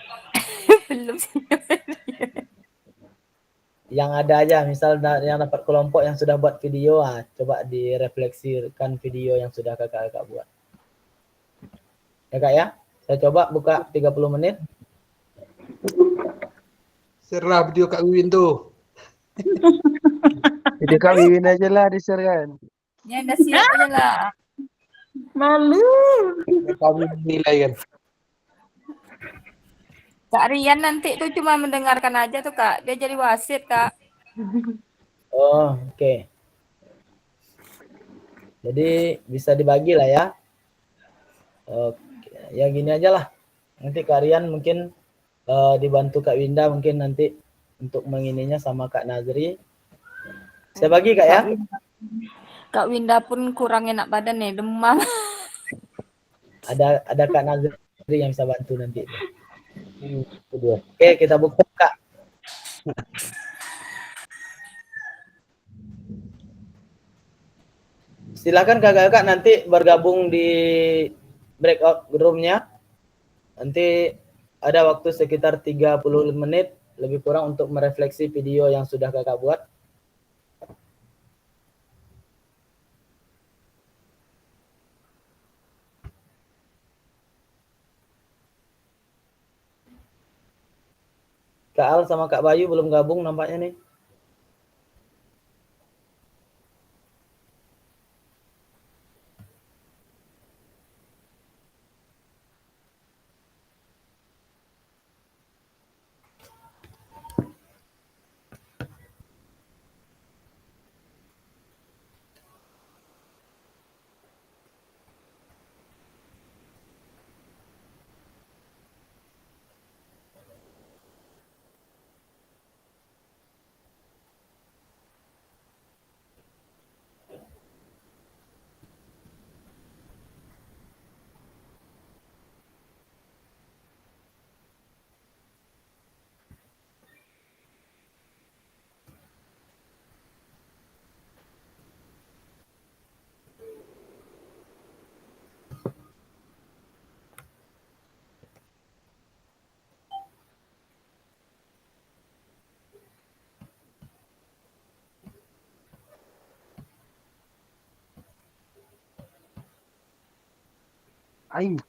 Belum sih. Yang ada aja, misal yang dapat kelompok yang sudah buat video, coba direfleksikan video yang sudah kakak-kakak buat. Ya kak ya, saya coba buka 30 menit. Serah video Kak Wiwin tuh. Jadi Kak Wiwin aja lah di-share kan. Ya udah siap aja lah. Malu. Kami menilai kan. Kak Rian nanti tuh cuma mendengarkan aja tuh kak. Dia jadi wasit kak. Oh, oke. Jadi bisa dibagi lah ya. Oke, ya gini aja lah. Nanti Kak Rian mungkin dibantu Kak Winda mungkin nanti untuk mengininya sama Kak Nazri. Saya bagi Kak ya. Kak Winda pun kurang enak badan nih, demam. Ada Kak Nazri yang bisa bantu nanti. Itu dia. Oke, kita buka Kak. Silakan kakak-kakak nanti bergabung di breakout room-nya. Nanti ada waktu sekitar 30 menit lebih kurang untuk merefleksi video yang sudah kakak buat. Kak Al sama Kak Bayu belum gabung nampaknya nih. Aing.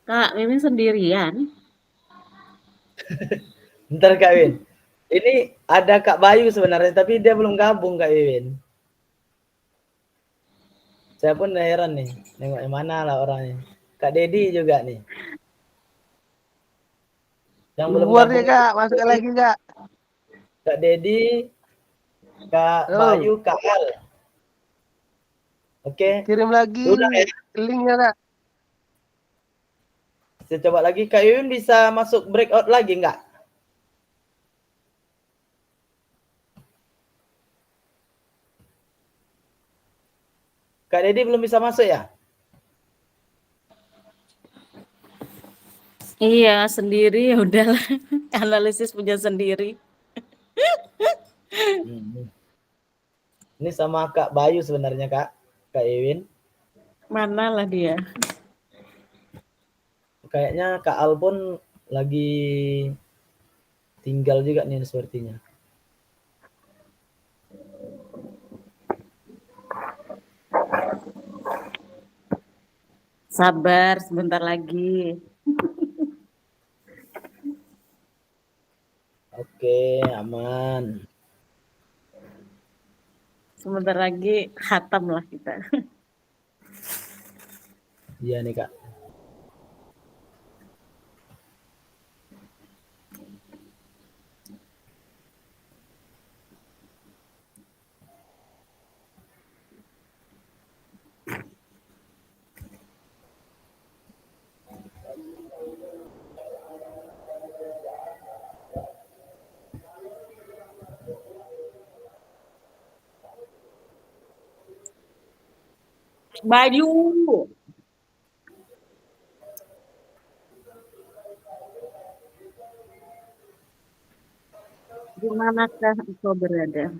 Kak Mimin sendirian. Bentar Kak Win. Ini ada Kak Bayu sebenarnya tapi dia belum gabung Kak Win. Saya pun heran nih, nengok yang mana lah orangnya. Kak Dedi juga nih. Yang belum Keluar ya gabung Kak, masuk lagi Kak. Kak Dedi, Kak Oh. Bayu, Kak Al. Oke, Kirim lagi udah ya. linknya Kak. Saya coba lagi. Kak Yuyun bisa masuk breakout lagi nggak? Kak Dedi belum bisa masuk ya? Iya, sendiri ya udahlah. Analisis punya sendiri. Ini sama Kak Bayu sebenarnya Kak Ewin. Mana lah dia? Kayaknya Kak Al pun lagi tinggal juga nih sepertinya. Sabar sebentar lagi. Oke, aman. Sebentar lagi khatam lah kita. Iya nih Kak. Bayu. Di manakah engkau berada?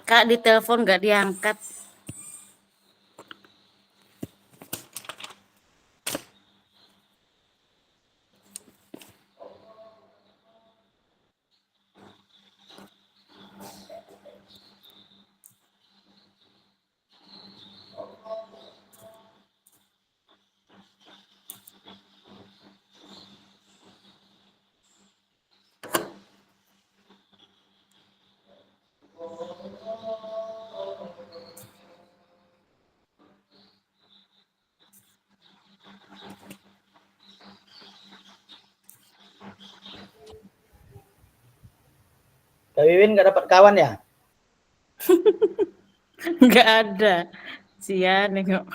Kak ditelepon nggak diangkat. Kak Wiwin nggak dapat kawan ya? Nggak ada. Sia nengok.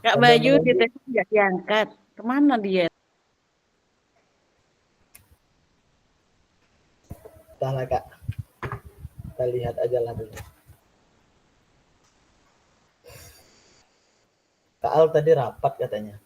Kak Bayu dia tadi nggak diangkat. Kemana dia? Entahlah Kak. Kita lihat aja lah dulu. Kak Al tadi rapat katanya.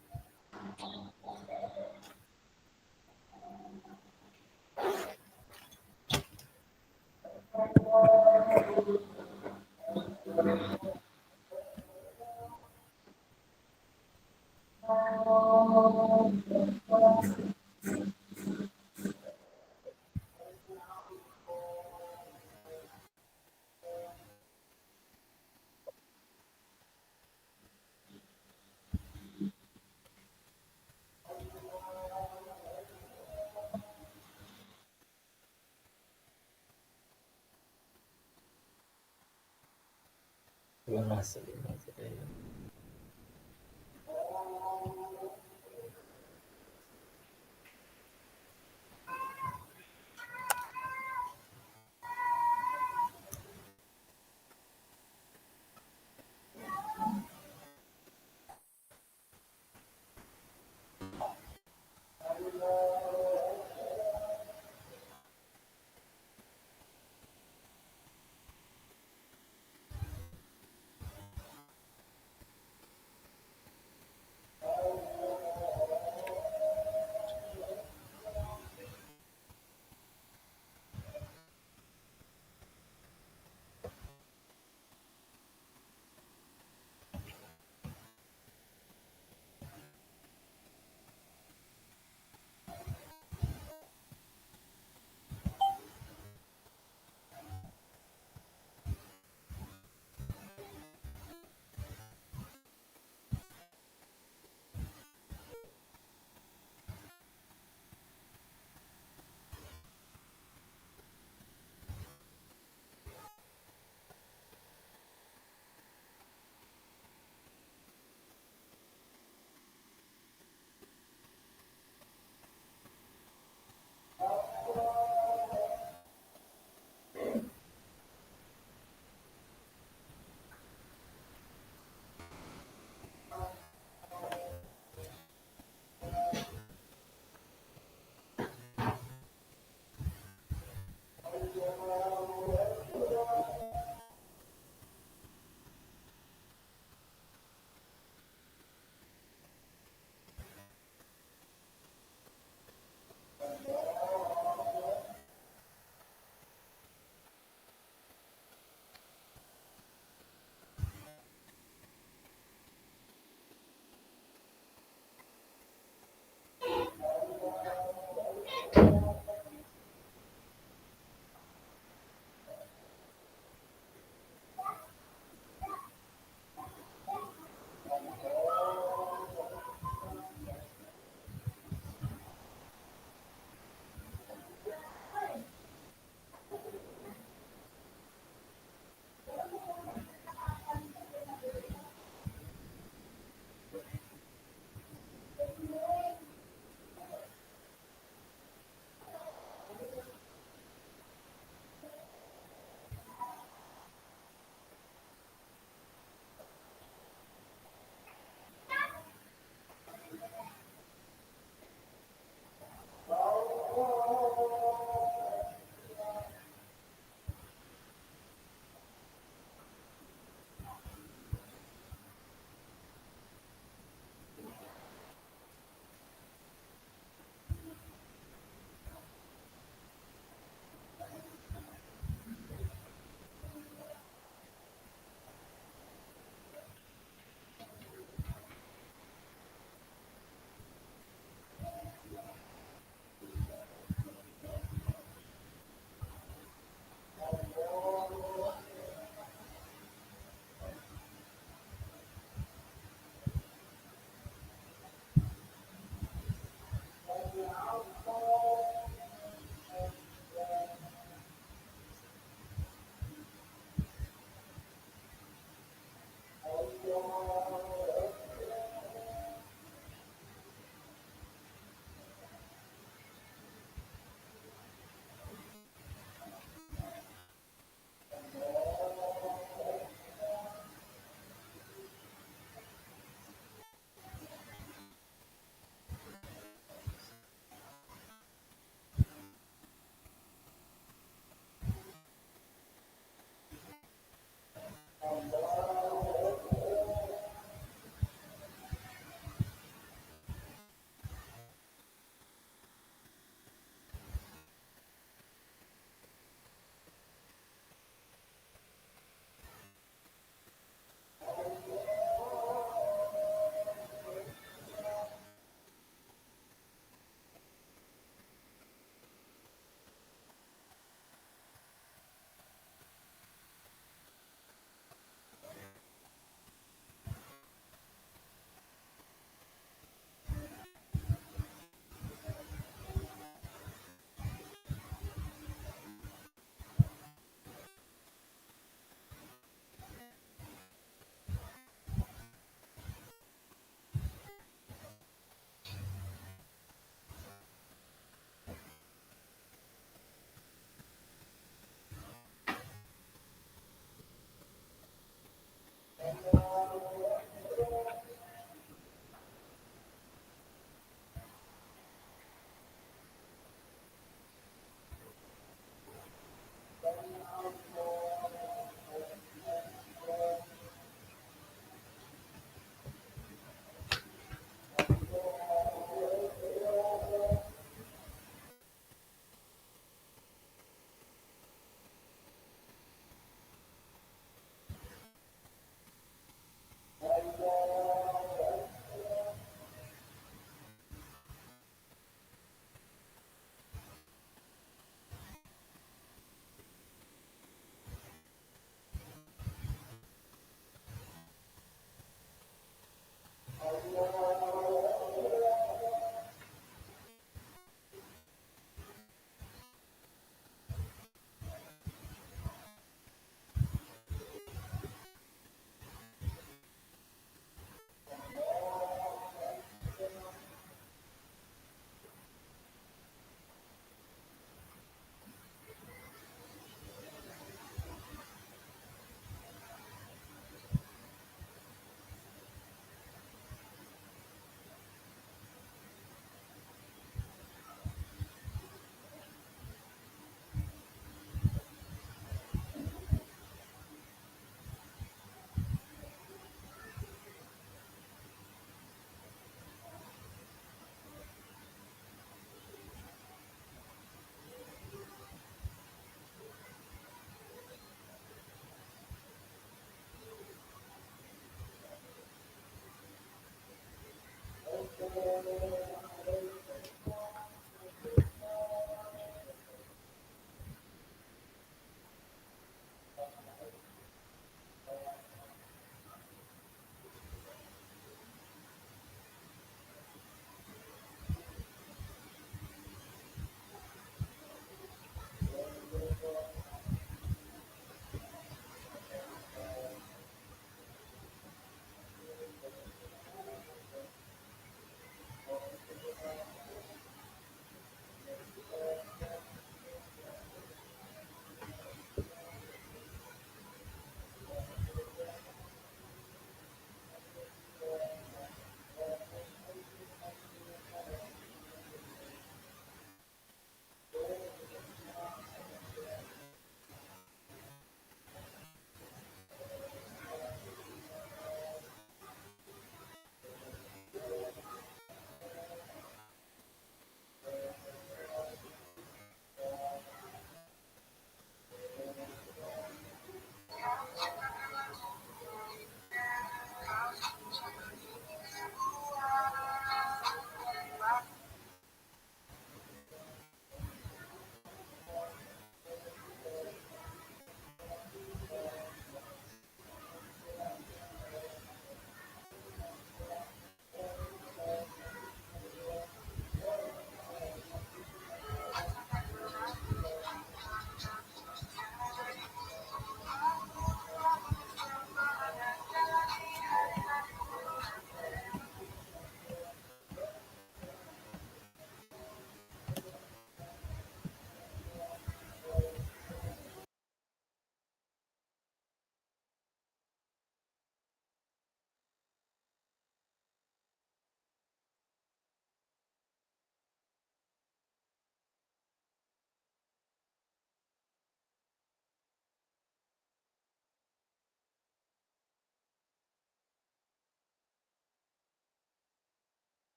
Belum masuk.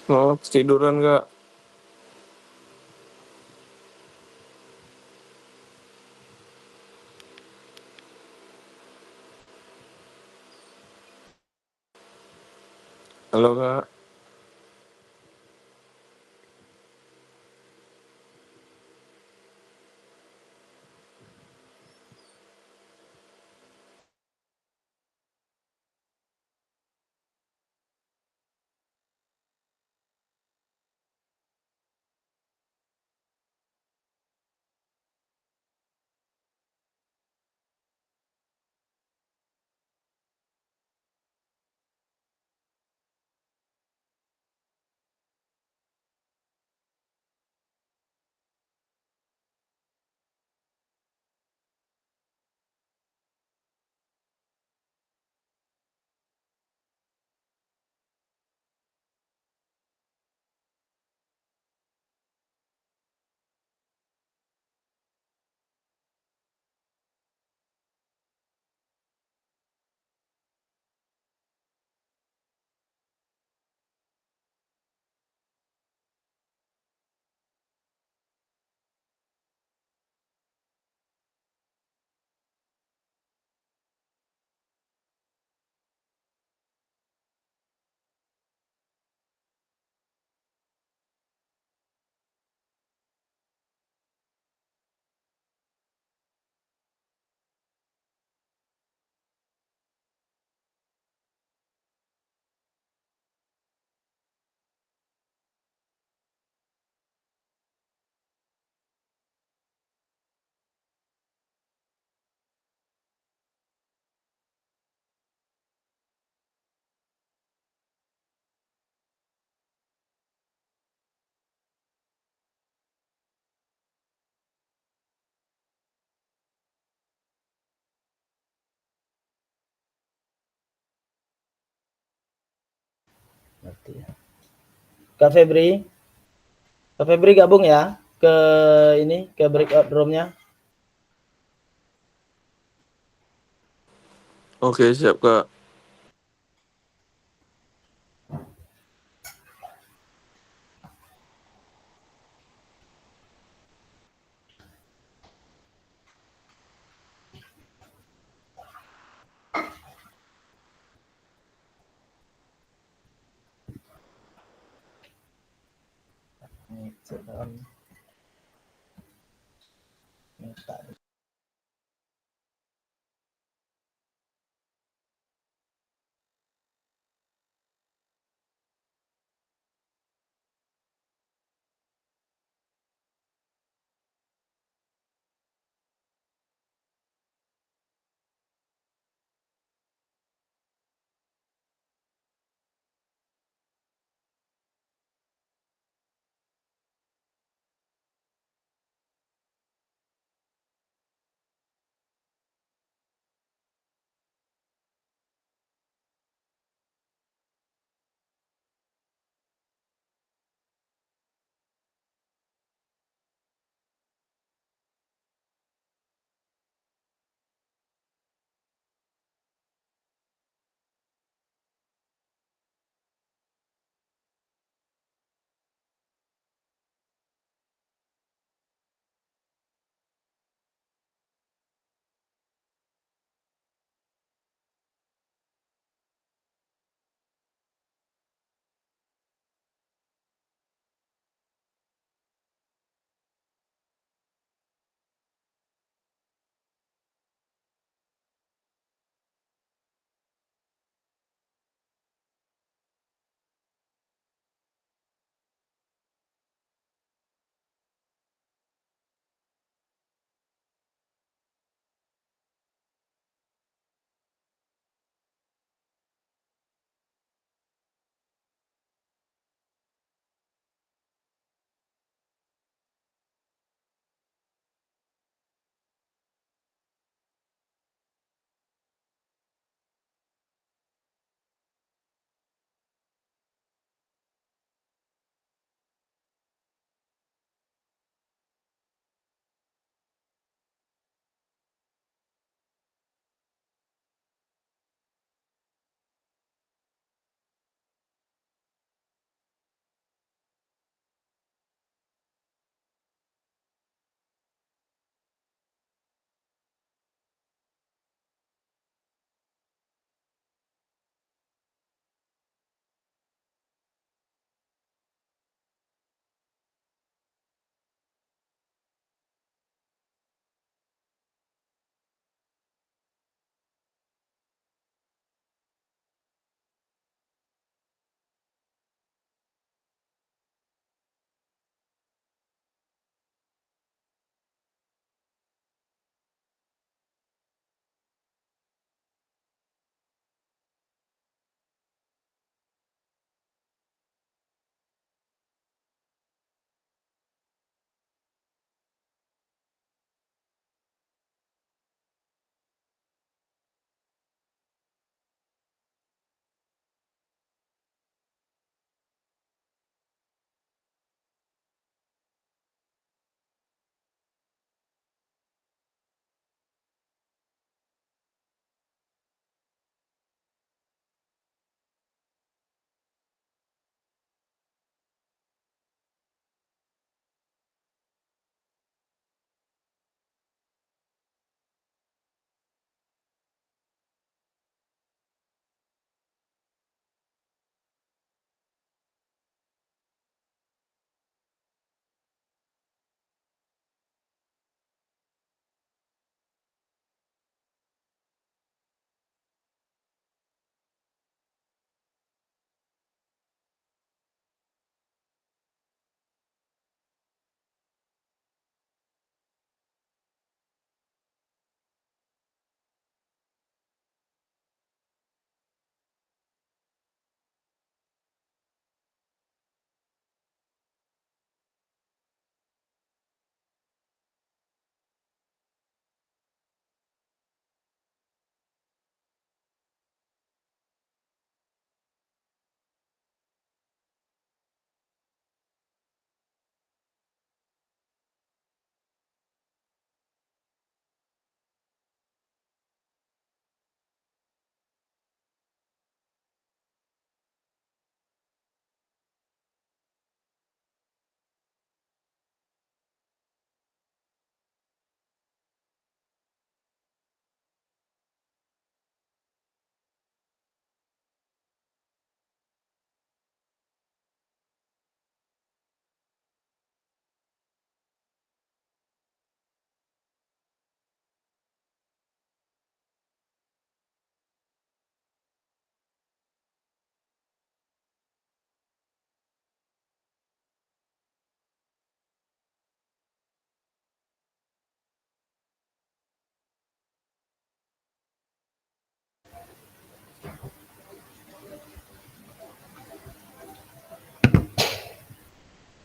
Oh, tiduran Kak. Halo Kak. Berarti ya. Kak Febri gabung ya ke ini ke breakout room-nya. Oke, siap Kak.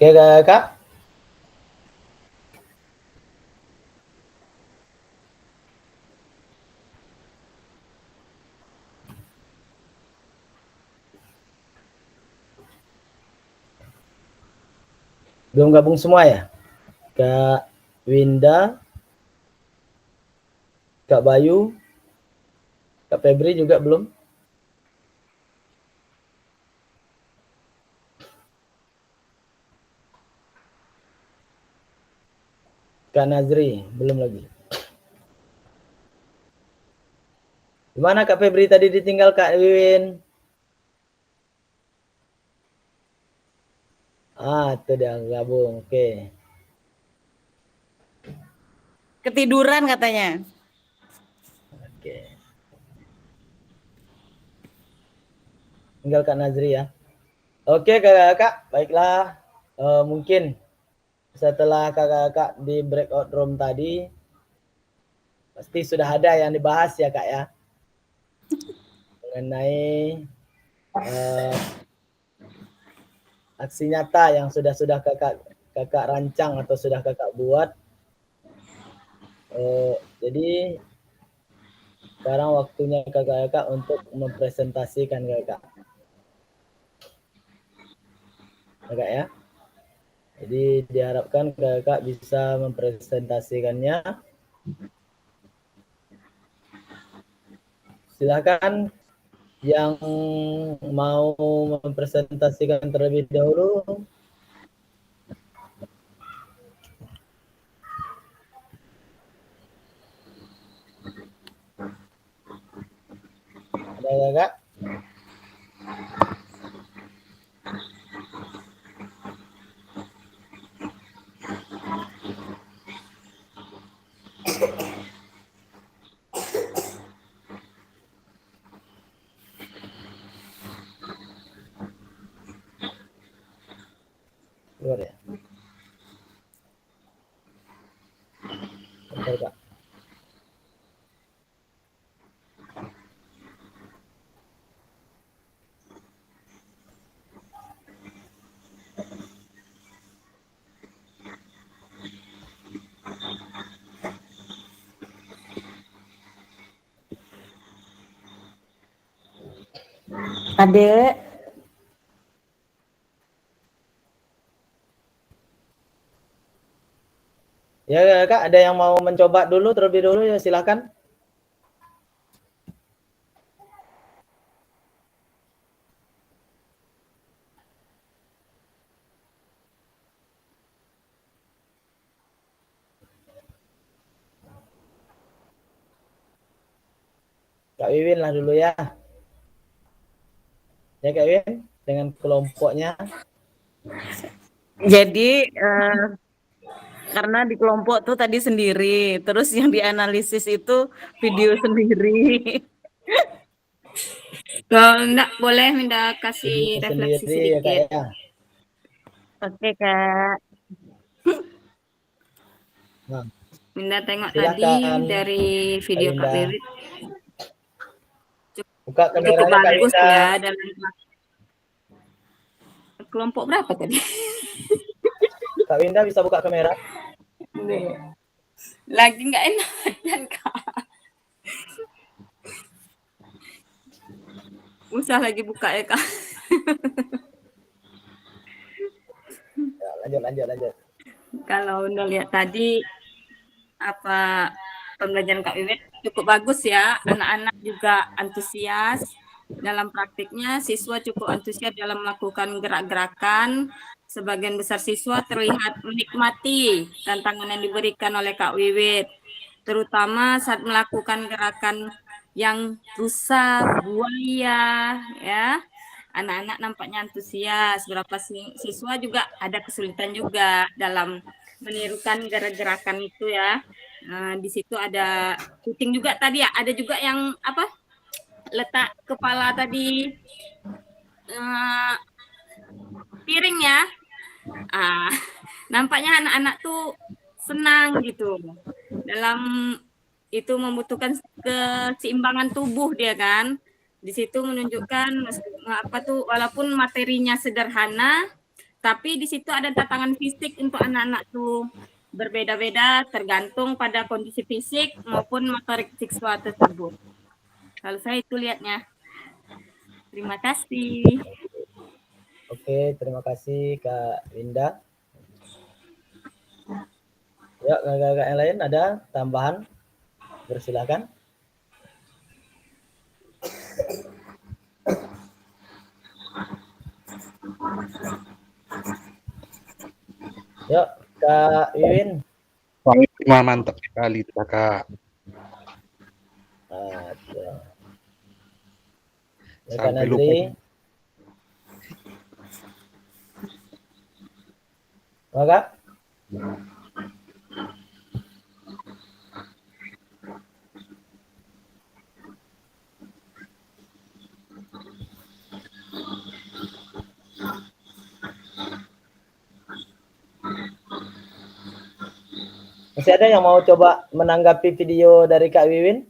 Oke kakak. Belum gabung semua ya? Kak Winda, Kak Bayu, Kak Febri juga belum? Kak Nazri, belum lagi. Gimana Kak Febri tadi ditinggal Kak Wiwin? Itu dia gabung, oke. Ketiduran katanya. Oke. Tinggal Kak Nazri ya. Oke kakak, baiklah. Mungkin setelah kakak di breakout room tadi, pasti sudah ada yang dibahas ya kak ya. Mengenai aksi nyata yang sudah kakak rancang atau sudah kakak buat. Jadi sekarang waktunya kakak untuk mempresentasikan kakak ya. Jadi diharapkan kakak bisa mempresentasikannya. Silakan yang mau mempresentasikan terlebih dahulu. Ada kakak? Keluar ya? Bentar kak. Adek. Ya kak, ada yang mau mencoba dulu terlebih dahulu ya silakan. Kak Wiwin lah dulu ya. Ya Kak Wiwin, dengan kelompoknya. Jadi karena di kelompok tuh tadi sendiri, terus yang dianalisis itu video sendiri. Kalau enggak boleh minta kasih Video refleksi sendiri ya Kak sedikit. ya. Oke Kak. Nah, Minta tengok silakan, tadi dari video Kak Winda. Wiwit. Buka Cukup kameranya Kak bagus Winda. ya dalam kelompok berapa tadi? Kak Winda bisa buka kamera? Lagi nggak enak kan Kak? Usah lagi buka ya Kak. Ya, lanjut. Kalau udah lihat tadi apa pembelajaran Kak Wiwit cukup bagus ya, anak-anak juga antusias dalam praktiknya, siswa cukup antusias dalam melakukan gerak-gerakan. Sebagian besar siswa terlihat menikmati tantangan yang diberikan oleh Kak Wiwit, terutama saat melakukan gerakan yang rusa, buaya, ya. Anak-anak nampaknya antusias. Beberapa siswa juga ada kesulitan juga dalam menirukan gerak-gerakan itu ya. Di situ ada puting juga tadi ya. Ada juga yang apa? Letak kepala tadi piring ya. Nampaknya anak-anak tuh senang gitu dalam itu membutuhkan keseimbangan tubuh dia kan. Di situ menunjukkan apa tuh walaupun materinya sederhana Tapi di situ ada tantangan fisik untuk anak-anak tuh berbeda-beda tergantung pada kondisi fisik maupun motorik siswa tersebut. Kalau saya itu lihatnya. Terima kasih. Oke, terima kasih Kak Winda. Ya, kakak yang lain ada tambahan? Persilakan. Yuk, Kak Wiwin. Mantap sekali kakak. Ya, Kak Sampai lupa. Nazri. Maka? Masih ada yang mau coba menanggapi video dari Kak Wiwin?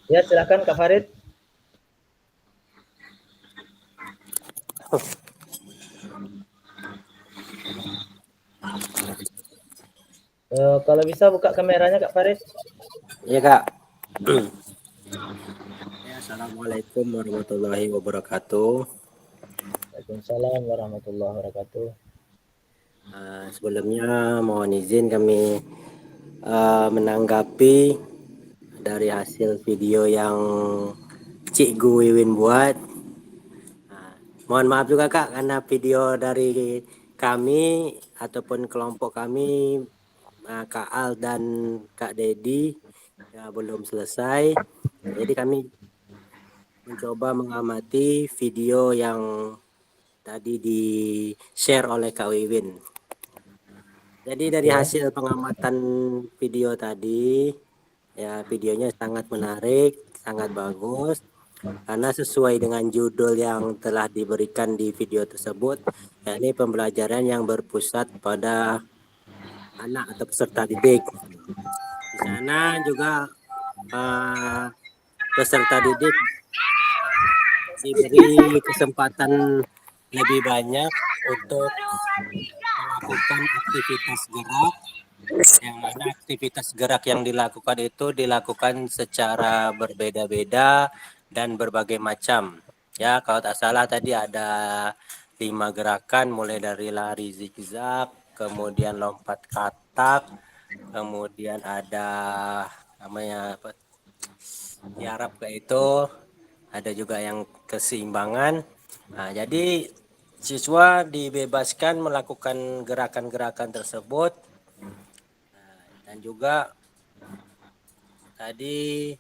Ya, silakan Kak Farid. Kalau bisa buka kameranya Kak Farid. Iya Kak. Ya, Assalamualaikum warahmatullahi wabarakatuh. Waalaikumsalam warahmatullahi wabarakatuh. Sebelumnya mohon izin kami menanggapi dari hasil video yang Cikgu Wiwin buat. Mohon maaf juga Kak karena video dari kami ataupun kelompok kami Kak Al dan Kak Dedi ya belum selesai. Jadi kami mencoba mengamati video yang tadi di-share oleh Kak Wiwin. Jadi dari hasil pengamatan video tadi, ya videonya sangat menarik, sangat bagus, karena sesuai dengan judul yang telah diberikan di video tersebut, yakni pembelajaran yang berpusat pada anak atau peserta didik. Di sana juga peserta didik diberi kesempatan lebih banyak untuk melakukan aktivitas gerak, yang mana aktivitas gerak yang dilakukan itu dilakukan secara berbeda-beda dan berbagai macam. Ya, kalau tak salah tadi ada 5 gerakan, mulai dari lari zigzag, kemudian lompat katak, kemudian ada namanya apa? Tiarap kayak itu, ada juga yang keseimbangan. Nah, jadi siswa dibebaskan melakukan gerakan-gerakan tersebut, dan juga tadi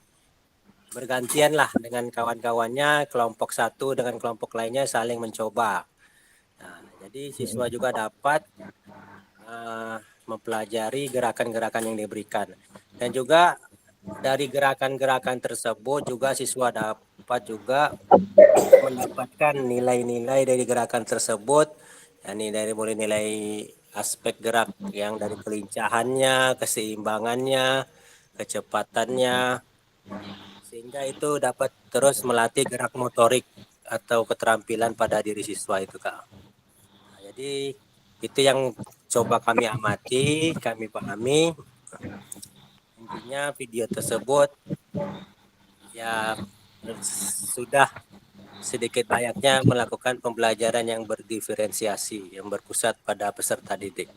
bergantian lah dengan kawan-kawannya, kelompok satu dengan kelompok lainnya saling mencoba. Nah, jadi siswa juga dapat mempelajari gerakan-gerakan yang diberikan, dan juga dari gerakan-gerakan tersebut juga siswa dapat juga mendapatkan nilai-nilai dari gerakan tersebut, yakni dari mulai nilai aspek gerak yang dari kelincahannya, keseimbangannya, kecepatannya, sehingga itu dapat terus melatih gerak motorik atau keterampilan pada diri siswa itu Kak. Nah, jadi itu yang coba kami amati, kami pahami. Intinya video tersebut ya sudah sedikit banyaknya melakukan pembelajaran yang berdiferensiasi, yang berpusat pada peserta didik.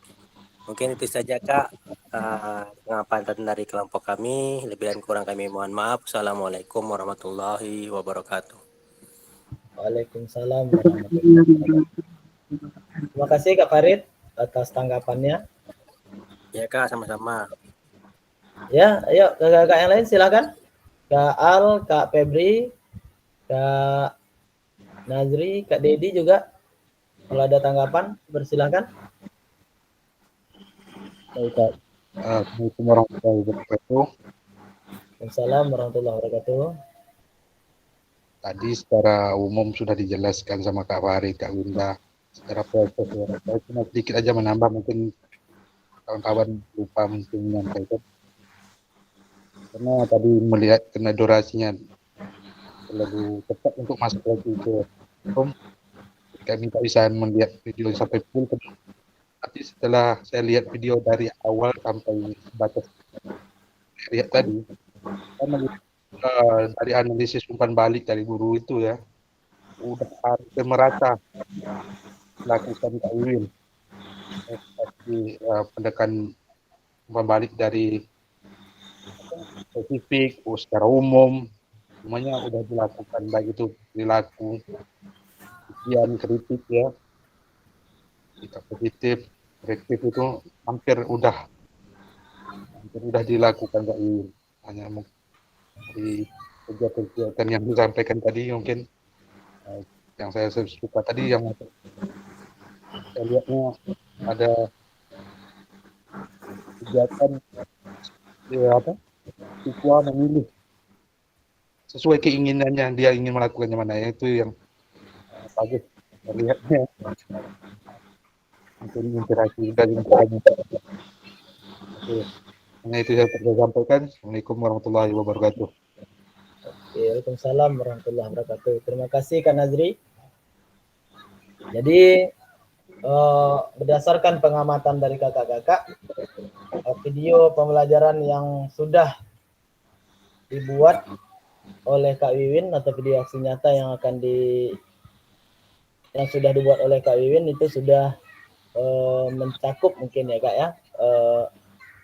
Mungkin itu saja Kak pengamatan dari kelompok kami. Lebih dan kurang kami mohon maaf. Assalamualaikum warahmatullahi wabarakatuh. Waalaikumsalam warahmatullahi wabarakatuh. Terima kasih Kak Farid atas tanggapannya. Ya Kak, sama-sama. Ya, ayo kakak yang lain silakan. Kak Al, Kak Febri, Kak Nazri, Kak Dedi juga. Kalau ada tanggapan, bersilakan. Baik Kak. Assalamualaikum warahmatullahi wabarakatuh. Waalaikumsalam warahmatullahi wabarakatuh. Tadi secara umum sudah dijelaskan sama Kak Farid, Kak Winda. Secara proses, saya cuma sedikit aja menambah, mungkin kawan-kawan lupa mungkin menyampaikan. Karena tadi melihat kena durasinya terlalu cepat untuk masuk lagi ke room. Kami tak bisa melihat video sampai full. Tapi setelah saya lihat video dari awal sampai batas lihat tadi, saya melihat dari analisis umpan balik dari guru itu ya, udah hampir merata lakukan Kak Wiwin. Seperti pendekan umpan balik dari spesifik, secara umum, semuanya udah dilakukan, baik itu perilaku, ujian, kritik ya, sikap positif, reaktif itu hampir udah dilakukan Kak Wiwin. Hanya di kegiatan yang disampaikan tadi mungkin yang saya suka tadi, yang saya lihatnya ada kegiatan siswa memilih sesuai keinginannya, dia ingin melakukannya mana, itu yang bagus terlihatnya. Mungkin interaksi dari banyak. Oke, hanya itu yang saya sampaikan. Assalamualaikum warahmatullahi wabarakatuh. Waalaikumsalam warahmatullahi wabarakatuh. Terima kasih Kak Nazri. Jadi berdasarkan pengamatan dari kakak-kakak, video pembelajaran yang sudah dibuat oleh Kak Wiwin atau video aksi nyata yang sudah dibuat oleh Kak Wiwin itu sudah mencakup mungkin ya Kak ya,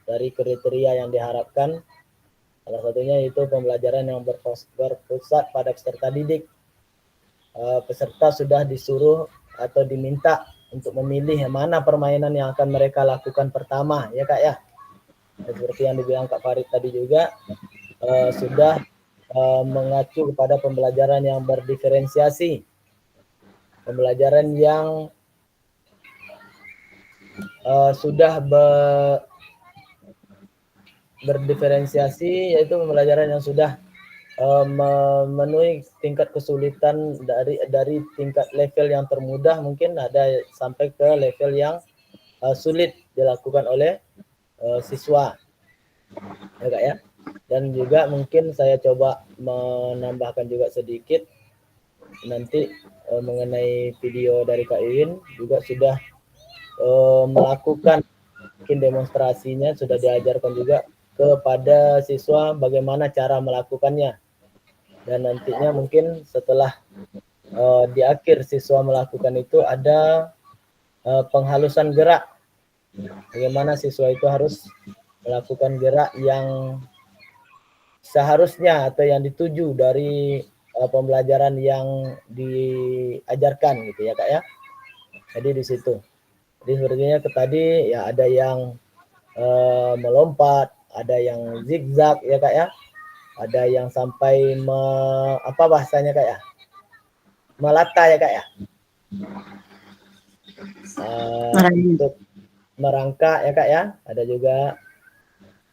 dari kriteria yang diharapkan. Salah satunya itu pembelajaran yang berpusat pada peserta didik. Peserta sudah disuruh atau diminta untuk memilih mana permainan yang akan mereka lakukan pertama ya Kak ya. Seperti yang dibilang Kak Farid tadi juga, sudah mengacu kepada pembelajaran yang berdiferensiasi, pembelajaran yang sudah berdiferensiasi, yaitu pembelajaran yang sudah memenuhi tingkat kesulitan dari tingkat level yang termudah, mungkin ada sampai ke level yang sulit dilakukan oleh siswa ya Kak ya. Dan juga mungkin saya coba menambahkan juga sedikit nanti mengenai video dari Kak Iwin juga sudah melakukan mungkin demonstrasinya, sudah diajarkan juga kepada siswa bagaimana cara melakukannya. Dan nantinya mungkin setelah di akhir siswa melakukan itu ada penghalusan gerak. Bagaimana siswa itu harus melakukan gerak yang seharusnya atau yang dituju dari pembelajaran yang diajarkan gitu ya Kak ya. Jadi di situ. Jadi sepertinya tadi ya ada yang melompat, ada yang zigzag ya Kak ya. Ada yang sampai apa bahasanya Kak ya? Melata ya Kak ya. Untuk merangkak ya Kak ya. Ada juga.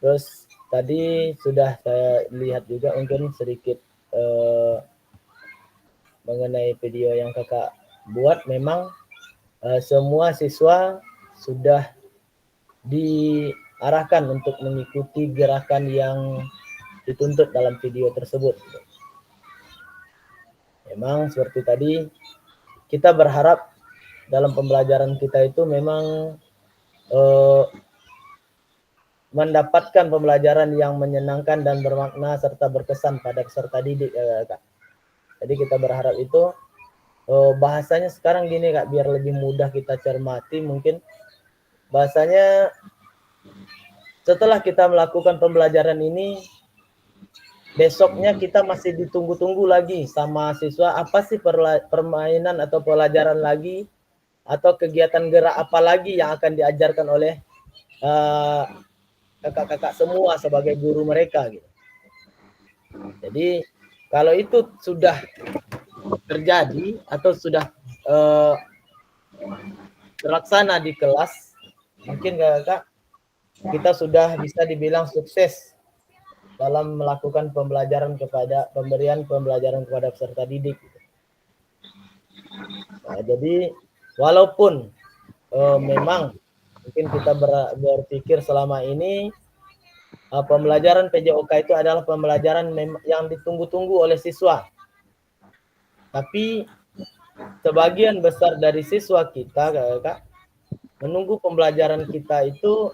Terus tadi sudah saya lihat juga mungkin sedikit mengenai video yang Kakak buat, memang semua siswa sudah diarahkan untuk mengikuti gerakan yang dituntut dalam video tersebut. Memang seperti tadi, kita berharap dalam pembelajaran kita itu memang mendapatkan pembelajaran yang menyenangkan dan bermakna serta berkesan pada peserta didik Kak. Jadi kita berharap itu bahasanya sekarang gini Kak, biar lebih mudah kita cermati mungkin. Bahasanya setelah kita melakukan pembelajaran ini, besoknya kita masih ditunggu-tunggu lagi sama siswa, apa sih permainan atau pelajaran lagi atau kegiatan gerak apa lagi yang akan diajarkan oleh kakak-kakak semua sebagai guru mereka gitu. Jadi kalau itu sudah terjadi atau sudah terlaksana di kelas, mungkin kakak kita sudah bisa dibilang sukses dalam melakukan pembelajaran pemberian pembelajaran kepada peserta didik. Nah, jadi walaupun memang mungkin kita berpikir selama ini pembelajaran PJOK itu adalah pembelajaran yang ditunggu-tunggu oleh siswa. Tapi sebagian besar dari siswa kita, Kak, menunggu pembelajaran kita itu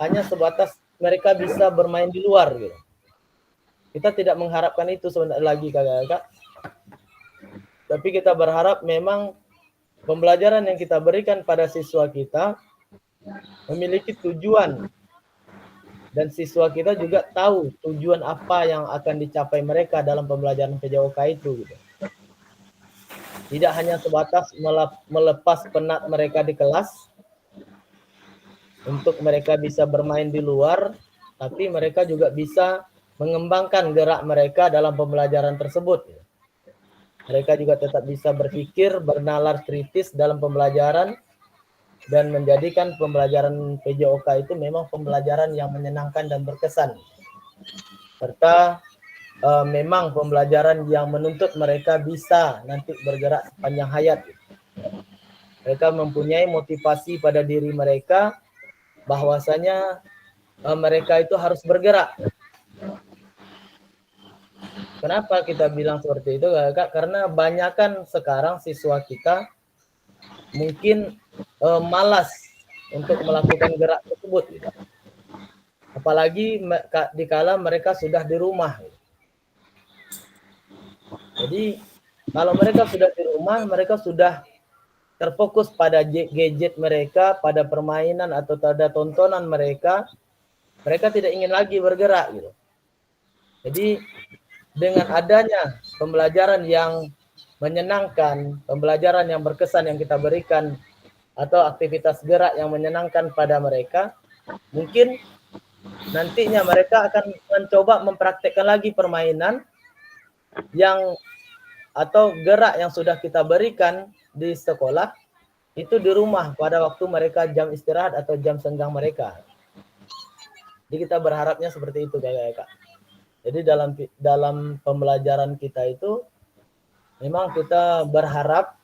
hanya sebatas mereka bisa bermain di luar gitu. Kita tidak mengharapkan itu sebenarnya lagi, Kak. Tapi kita berharap memang pembelajaran yang kita berikan pada siswa kita memiliki tujuan, dan siswa kita juga tahu tujuan apa yang akan dicapai mereka dalam pembelajaran PJOK itu gitu. Tidak hanya sebatas melepas penat mereka di kelas untuk mereka bisa bermain di luar, tapi mereka juga bisa mengembangkan gerak mereka dalam pembelajaran tersebut. Mereka juga tetap bisa berpikir, bernalar kritis dalam pembelajaran, dan menjadikan pembelajaran PJOK itu memang pembelajaran yang menyenangkan dan berkesan. Serta memang pembelajaran yang menuntut mereka bisa nanti bergerak sepanjang hayat. Mereka mempunyai motivasi pada diri mereka bahwasanya mereka itu harus bergerak. Kenapa kita bilang seperti itu, Kak? Karena banyakkan sekarang siswa kita mungkin malas untuk melakukan gerak tersebut. Gitu. Apalagi dikala mereka sudah di rumah. Gitu. Jadi kalau mereka sudah di rumah, mereka sudah terfokus pada gadget mereka, pada permainan atau pada tontonan mereka. Mereka tidak ingin lagi bergerak. Gitu. Jadi dengan adanya pembelajaran yang menyenangkan, pembelajaran yang berkesan yang kita berikan, atau aktivitas gerak yang menyenangkan pada mereka, mungkin nantinya mereka akan mencoba mempraktekkan lagi permainan yang atau gerak yang sudah kita berikan di sekolah itu di rumah pada waktu mereka jam istirahat atau jam senggang mereka. Jadi kita berharapnya seperti itu, Kak. Jadi dalam pembelajaran kita itu memang kita berharap,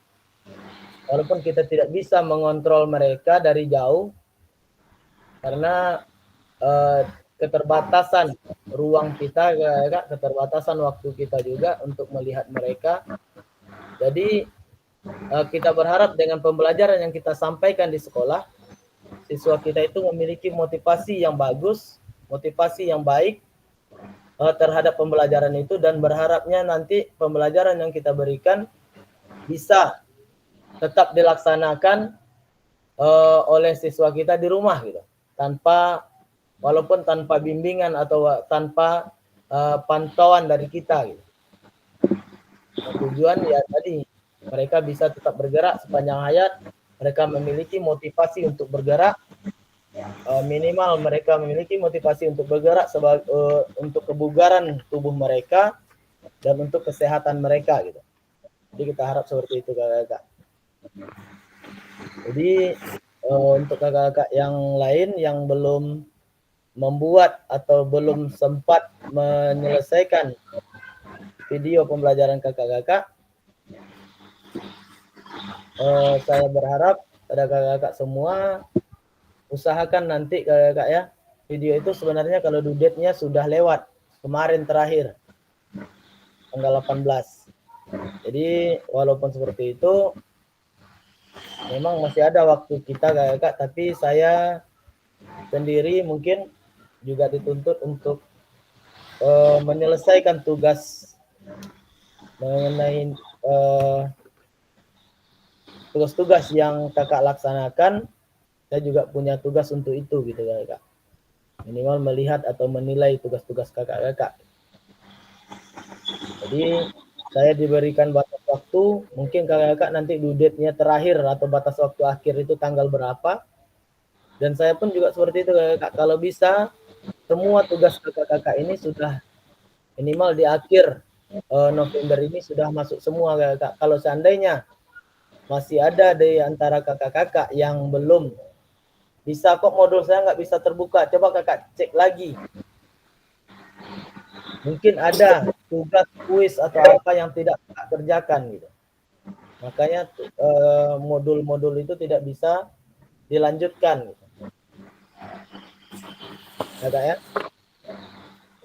walaupun kita tidak bisa mengontrol mereka dari jauh karena keterbatasan ruang kita, keterbatasan waktu kita juga untuk melihat mereka. Jadi kita berharap dengan pembelajaran yang kita sampaikan di sekolah, siswa kita itu memiliki motivasi yang bagus, motivasi yang baik terhadap pembelajaran itu, dan berharapnya nanti pembelajaran yang kita berikan bisa tetap dilaksanakan oleh siswa kita di rumah gitu, walaupun tanpa bimbingan atau tanpa pantauan dari kita gitu. Nah, tujuan ya tadi mereka bisa tetap bergerak sepanjang hayat, mereka memiliki motivasi untuk bergerak, minimal mereka memiliki motivasi untuk bergerak untuk kebugaran tubuh mereka dan untuk kesehatan mereka gitu. Jadi kita harap seperti itu, Kakak. Jadi untuk kakak-kakak yang lain yang belum membuat atau belum sempat menyelesaikan video pembelajaran kakak-kakak, saya berharap pada kakak-kakak semua usahakan nanti, kakak ya, video itu sebenarnya kalau due date-nya sudah lewat kemarin terakhir tanggal 18. Jadi walaupun seperti itu memang masih ada waktu kita, kakak, tapi saya sendiri mungkin juga dituntut untuk menyelesaikan tugas mengenai tugas-tugas yang kakak laksanakan. Saya juga punya tugas untuk itu gitu, kakak. Minimal melihat atau menilai tugas-tugas kakak-kakak. Jadi saya diberikan batas waktu, mungkin kakak-kakak nanti due date-nya terakhir atau batas waktu akhir itu tanggal berapa. Dan saya pun juga seperti itu, kakak. Kalau bisa semua tugas kakak-kakak ini sudah minimal di akhir November ini sudah masuk semua, kakak. Kalau seandainya masih ada di antara kakak-kakak yang belum bisa, kok modul saya nggak bisa terbuka, coba kakak cek lagi. Mungkin ada tugas kuis atau apa yang tidak kakak kerjakan gitu. Makanya modul-modul itu tidak bisa dilanjutkan gitu. Kakak ya.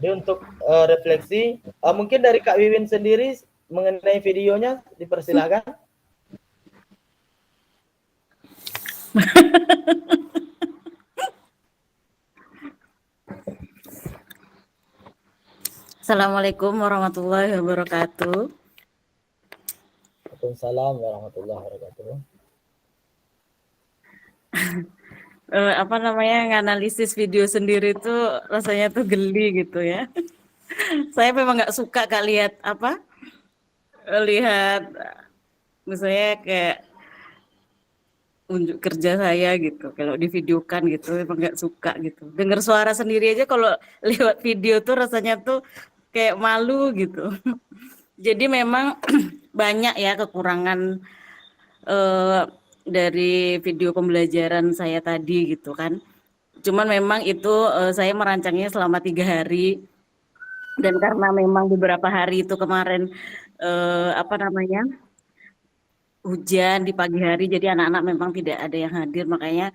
Jadi untuk refleksi, mungkin dari Kak Wiwin sendiri mengenai videonya dipersilakan. Assalamualaikum warahmatullahi wabarakatuh. Waalaikumsalam warahmatullahi wabarakatuh. Apa namanya, nganalisis video sendiri tuh rasanya tuh geli gitu ya. Saya memang nggak suka Kak lihat apa, lihat misalnya kayak unjuk kerja saya gitu. Kalau divideokan gitu memang nggak suka gitu. Dengar suara sendiri aja kalau lewat video tuh rasanya tuh kayak malu gitu. Jadi memang banyak ya kekurangan dari video pembelajaran saya tadi gitu kan. Cuman memang itu saya merancangnya selama 3 hari, dan karena memang beberapa hari itu kemarin apa namanya, hujan di pagi hari, jadi anak-anak memang tidak ada yang hadir, makanya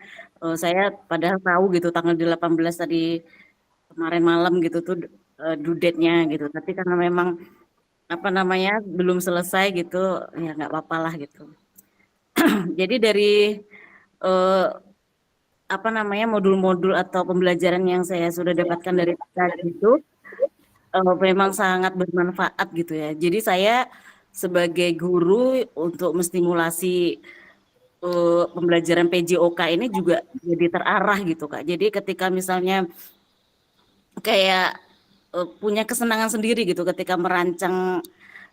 saya padahal tahu gitu tanggal 18 tadi kemarin malam gitu tuh due date-nya gitu, tapi karena memang apa namanya belum selesai gitu, ya nggak apa-apa lah gitu. Jadi dari apa namanya modul-modul atau pembelajaran yang saya sudah dapatkan dari tadi itu memang sangat bermanfaat gitu ya. Jadi saya sebagai guru untuk menstimulasi pembelajaran PJOK ini juga jadi terarah gitu Kak. Jadi ketika misalnya kayak punya kesenangan sendiri gitu ketika merancang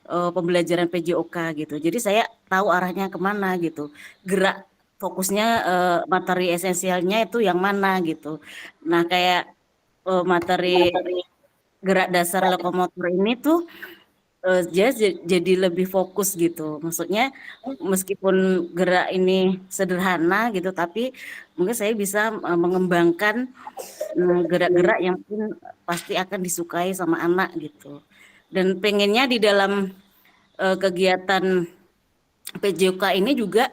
pembelajaran PJOK gitu. Jadi saya tahu arahnya kemana gitu. Gerak fokusnya materi esensialnya itu yang mana gitu. Nah kayak materi gerak dasar lokomotor ini tuh jadi lebih fokus gitu. Maksudnya meskipun gerak ini sederhana gitu, tapi mungkin saya bisa mengembangkan gerak-gerak yang pun pasti akan disukai sama anak gitu. Dan pengennya di dalam kegiatan PJOK ini juga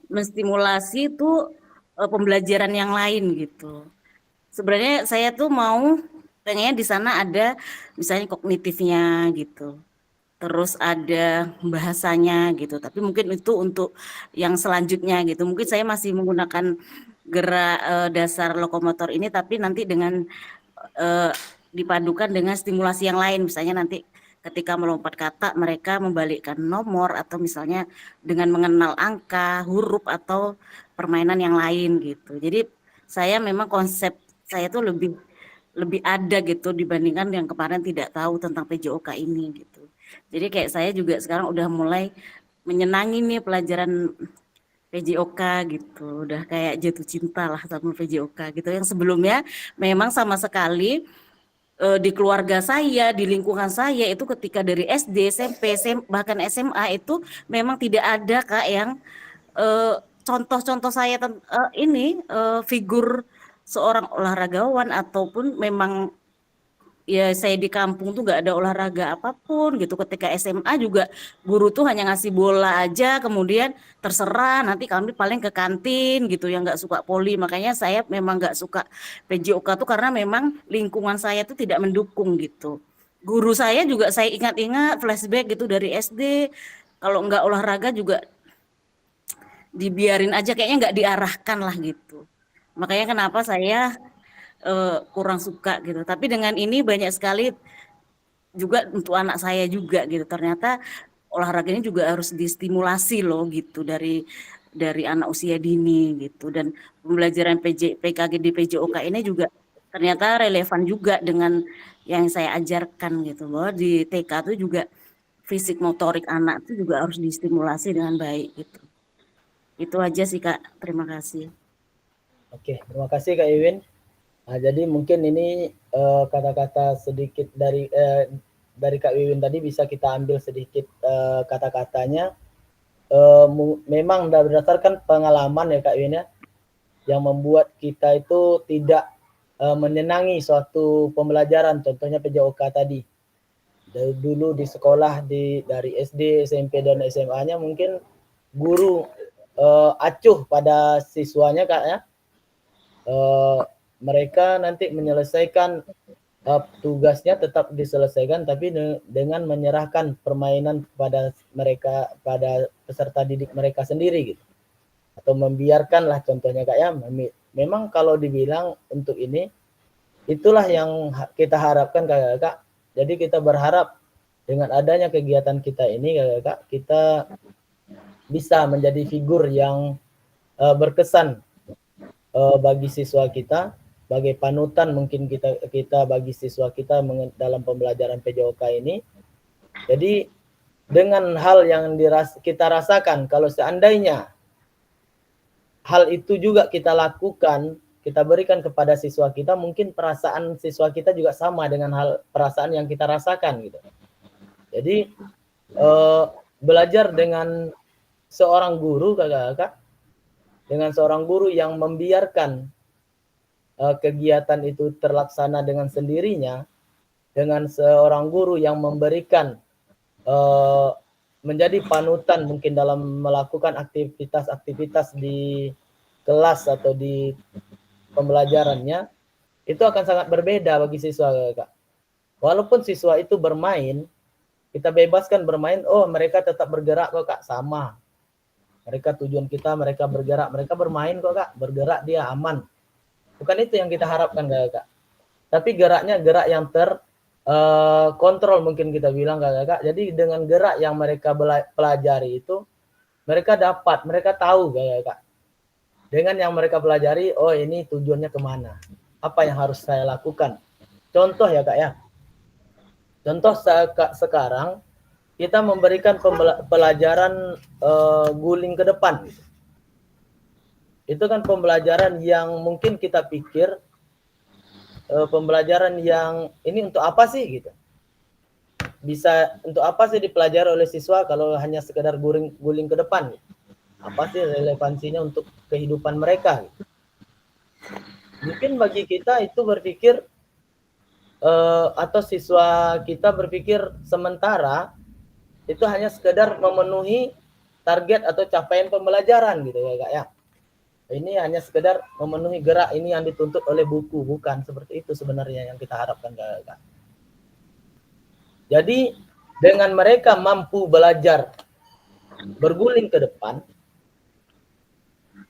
menstimulasi tuh pembelajaran yang lain gitu. Sebenarnya saya tuh mau pengennya di sana ada misalnya kognitifnya gitu. Terus ada bahasanya gitu, tapi mungkin itu untuk yang selanjutnya gitu. Mungkin saya masih menggunakan gerak dasar lokomotor ini, tapi nanti dengan dipadukan dengan stimulasi yang lain. Misalnya nanti ketika melompat kata mereka membalikkan nomor, atau misalnya dengan mengenal angka, huruf, atau permainan yang lain gitu. Jadi saya memang konsep saya tuh lebih ada gitu dibandingkan yang kemarin tidak tahu tentang PJOK ini gitu. Jadi kayak saya juga sekarang udah mulai menyenangi nih pelajaran PJOK gitu. Udah kayak jatuh cinta lah sama PJOK gitu. Yang sebelumnya memang sama sekali di keluarga saya, di lingkungan saya itu ketika dari SD, SMP, bahkan SMA itu memang tidak ada Kak yang contoh-contoh saya ini figur seorang olahragawan, ataupun memang ya saya di kampung tuh nggak ada olahraga apapun gitu. Ketika SMA juga guru tuh hanya ngasih bola aja, kemudian terserah nanti kami paling ke kantin gitu, yang nggak suka poli. Makanya saya memang nggak suka PJOK tuh karena memang lingkungan saya tuh tidak mendukung gitu. Guru saya juga saya ingat-ingat flashback gitu dari SD, kalau nggak olahraga juga dibiarin aja, kayaknya nggak diarahkan lah gitu. Makanya kenapa saya kurang suka gitu. Tapi dengan ini banyak sekali juga untuk anak saya juga gitu. Ternyata olahraga ini juga harus distimulasi loh gitu dari anak usia dini gitu. Dan pembelajaran PKG di PJOK ini juga ternyata relevan juga dengan yang saya ajarkan gitu, bahwa di TK itu juga fisik motorik anak itu juga harus distimulasi dengan baik gitu. Itu aja sih Kak, terima kasih. Oke, terima kasih Kak Iwin. Nah, jadi mungkin ini kata-kata sedikit dari Kak Wiwin tadi bisa kita ambil sedikit kata-katanya. Memang berdasarkan pengalaman ya Kak Wiwin ya, yang membuat kita itu tidak menyenangi suatu pembelajaran, contohnya PJOK tadi. Dulu di sekolah dari SD, SMP, dan SMA-nya mungkin guru acuh pada siswanya Kak ya. Mereka nanti menyelesaikan tugasnya tetap diselesaikan, tapi dengan menyerahkan permainan pada mereka, pada peserta didik mereka sendiri gitu, atau membiarkanlah contohnya Kak ya. Memang kalau dibilang untuk ini, itulah yang kita harapkan Kak. Jadi kita berharap dengan adanya kegiatan kita ini Kak, kita bisa menjadi figur yang berkesan bagi siswa kita, sebagai panutan mungkin kita bagi siswa kita dalam pembelajaran PJOK ini. Jadi dengan hal yang kita rasakan, kalau seandainya hal itu juga kita lakukan, kita berikan kepada siswa kita, mungkin perasaan siswa kita juga sama dengan perasaan yang kita rasakan gitu. Jadi belajar dengan seorang guru Kakak, dengan seorang guru yang membiarkan kegiatan itu terlaksana dengan sendirinya, dengan seorang guru yang memberikan menjadi panutan mungkin dalam melakukan aktivitas-aktivitas di kelas atau di pembelajarannya, itu akan sangat berbeda bagi siswa Kak. Walaupun siswa itu bermain, kita bebaskan bermain, oh mereka tetap bergerak kok Kak, sama. Mereka tujuan kita, mereka bergerak, mereka bermain kok Kak, bergerak dia aman. Bukan itu yang kita harapkan Kak. Tapi geraknya gerak yang terkontrol mungkin kita bilang Kak. Jadi dengan gerak yang mereka pelajari itu, mereka tahu Kak. Dengan yang mereka pelajari, oh ini tujuannya kemana, apa yang harus saya lakukan. Contoh ya Kak ya. Contoh sekarang kita memberikan pelajaran guling ke depan. Itu kan pembelajaran yang mungkin kita pikir pembelajaran yang ini untuk apa sih gitu. Bisa untuk apa sih dipelajari oleh siswa kalau hanya sekedar guling ke depan gitu. Apa sih relevansinya untuk kehidupan mereka gitu. Mungkin bagi kita itu berpikir atau siswa kita berpikir sementara itu hanya sekedar memenuhi target atau capaian pembelajaran gitu ya Kak ya. Ini hanya sekedar memenuhi gerak ini yang dituntut oleh buku, bukan seperti itu sebenarnya yang kita harapkan Kak. Jadi dengan mereka mampu belajar berguling ke depan,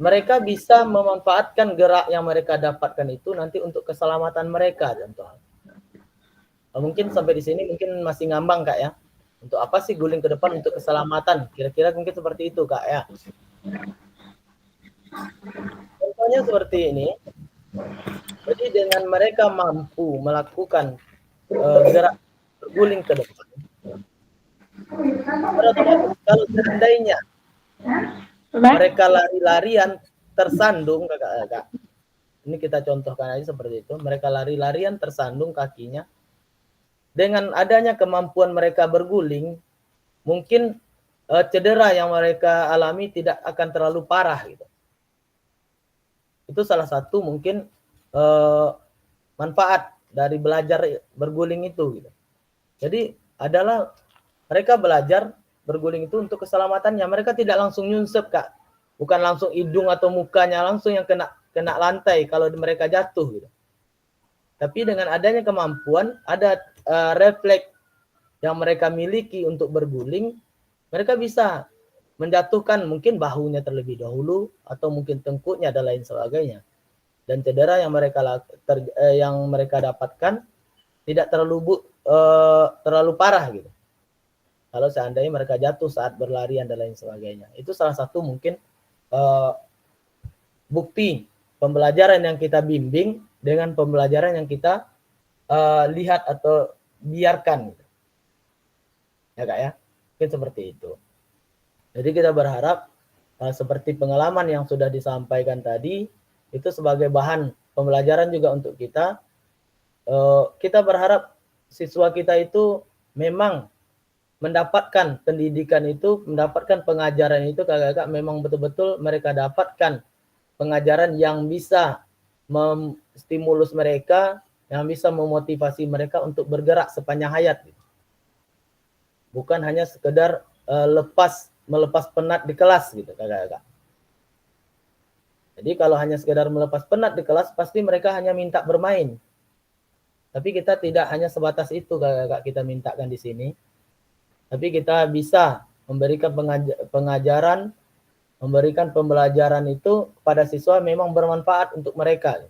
mereka bisa memanfaatkan gerak yang mereka dapatkan itu nanti untuk keselamatan mereka contoh. Mungkin sampai di sini mungkin masih ngambang Kak ya. Untuk apa sih guling ke depan? Untuk keselamatan. Kira-kira mungkin seperti itu Kak ya. Contohnya seperti ini. Jadi dengan mereka mampu melakukan gerak berguling ke depan. Kalau seandainya mereka lari-larian tersandung Kak. Ini kita contohkan aja seperti itu. Mereka lari-larian tersandung kakinya. Dengan adanya kemampuan mereka berguling, mungkin cedera yang mereka alami tidak akan terlalu parah gitu. Itu salah satu mungkin manfaat dari belajar berguling itu gitu. Jadi adalah mereka belajar berguling itu untuk keselamatannya. Mereka tidak langsung nyunsep Kak. Bukan langsung hidung atau mukanya langsung yang kena lantai kalau mereka jatuh gitu. Tapi dengan adanya kemampuan, ada refleks yang mereka miliki untuk berguling, mereka bisa menjatuhkan mungkin bahunya terlebih dahulu atau mungkin tengkuknya dan lain sebagainya. Dan cedera yang mereka dapatkan tidak terlalu parah gitu. Kalau seandainya mereka jatuh saat berlarian dan lain sebagainya. Itu salah satu mungkin bukti pembelajaran yang kita bimbing dengan pembelajaran yang kita lihat atau biarkan. Ya Kak ya, mungkin seperti itu. Jadi kita berharap seperti pengalaman yang sudah disampaikan tadi, itu sebagai bahan pembelajaran juga untuk kita. Kita berharap siswa kita itu memang mendapatkan pendidikan itu, mendapatkan pengajaran itu Kak, memang betul-betul mereka dapatkan pengajaran yang bisa memstimulus mereka, yang bisa memotivasi mereka untuk bergerak sepanjang hayat. Bukan hanya sekedar melepas penat di kelas gitu Kak. Jadi kalau hanya sekedar melepas penat di kelas, pasti mereka hanya minta bermain. Tapi kita tidak hanya sebatas itu Kak kita mintakan di sini. Tapi kita bisa memberikan pengajaran, memberikan pembelajaran itu kepada siswa memang bermanfaat untuk mereka.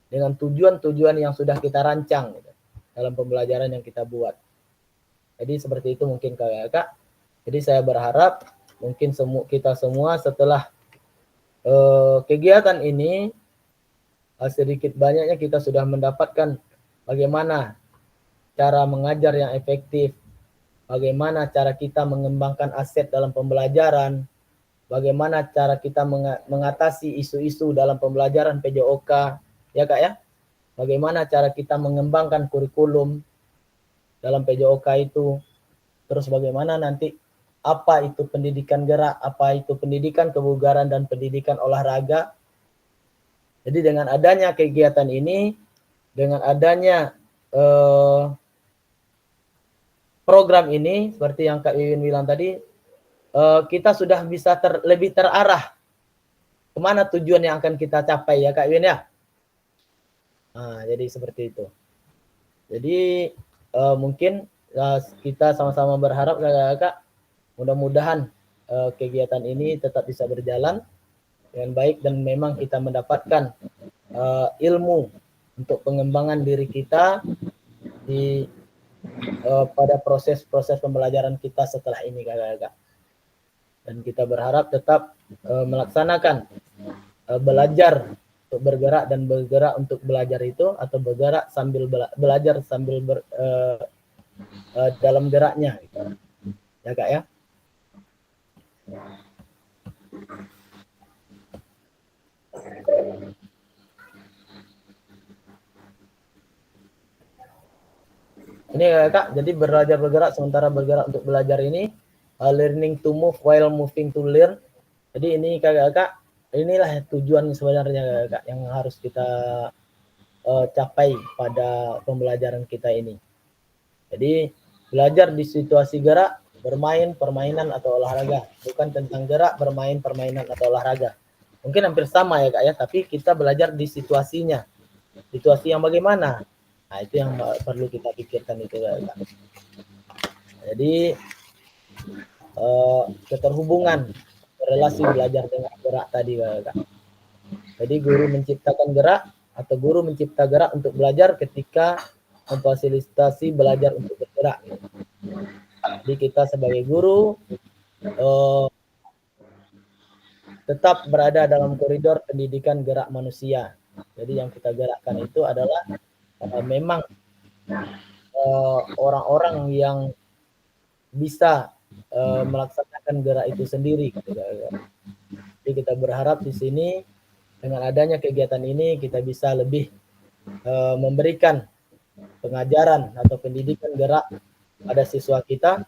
Dengan tujuan-tujuan yang sudah kita rancang gitu, dalam pembelajaran yang kita buat. Jadi seperti itu mungkin Kak. Jadi saya berharap mungkin kita semua setelah kegiatan ini sedikit banyaknya kita sudah mendapatkan bagaimana cara mengajar yang efektif, bagaimana cara kita mengembangkan aset dalam pembelajaran, bagaimana cara kita mengatasi isu-isu dalam pembelajaran PJOK, ya Kak ya. Bagaimana cara kita mengembangkan kurikulum dalam PJOK itu, terus bagaimana nanti apa itu pendidikan gerak, apa itu pendidikan kebugaran dan pendidikan olahraga. Jadi dengan adanya kegiatan ini, dengan adanya program ini, seperti yang Kak Iwin bilang tadi, kita sudah bisa lebih terarah kemana tujuan yang akan kita capai ya Kak Iwin ya. Nah, jadi seperti itu. Jadi mungkin kita sama-sama berharap Kak, mudah-mudahan kegiatan ini tetap bisa berjalan dengan baik dan memang kita mendapatkan ilmu untuk pengembangan diri kita di pada proses-proses pembelajaran kita setelah ini Kak. Dan kita berharap tetap melaksanakan belajar untuk bergerak dan bergerak untuk belajar itu, atau bergerak sambil belajar sambil dalam geraknya gitu. Ya Kak ya. Ini Kak, jadi belajar bergerak sementara bergerak untuk belajar ini, learning to move while moving to learn. Jadi ini Kak, inilah tujuan sebenarnya Kak yang harus kita capai pada pembelajaran kita ini. Jadi belajar di situasi gerak, bermain, permainan atau olahraga, bukan tentang gerak, bermain, permainan atau olahraga. Mungkin hampir sama ya Kak ya, tapi kita belajar di situasinya. Situasi yang bagaimana? Nah, itu yang perlu kita pikirkan itu Kak. Jadi keterhubungan relasi belajar dengan gerak tadi Kak. Jadi guru menciptakan gerak atau guru mencipta gerak untuk belajar ketika memfasilitasi belajar untuk bergerak. Jadi kita sebagai guru tetap berada dalam koridor pendidikan gerak manusia. Jadi yang kita gerakkan itu adalah memang orang-orang yang bisa melaksanakan gerak itu sendiri. Jadi kita berharap di sini dengan adanya kegiatan ini kita bisa lebih memberikan pengajaran atau pendidikan gerak pada siswa kita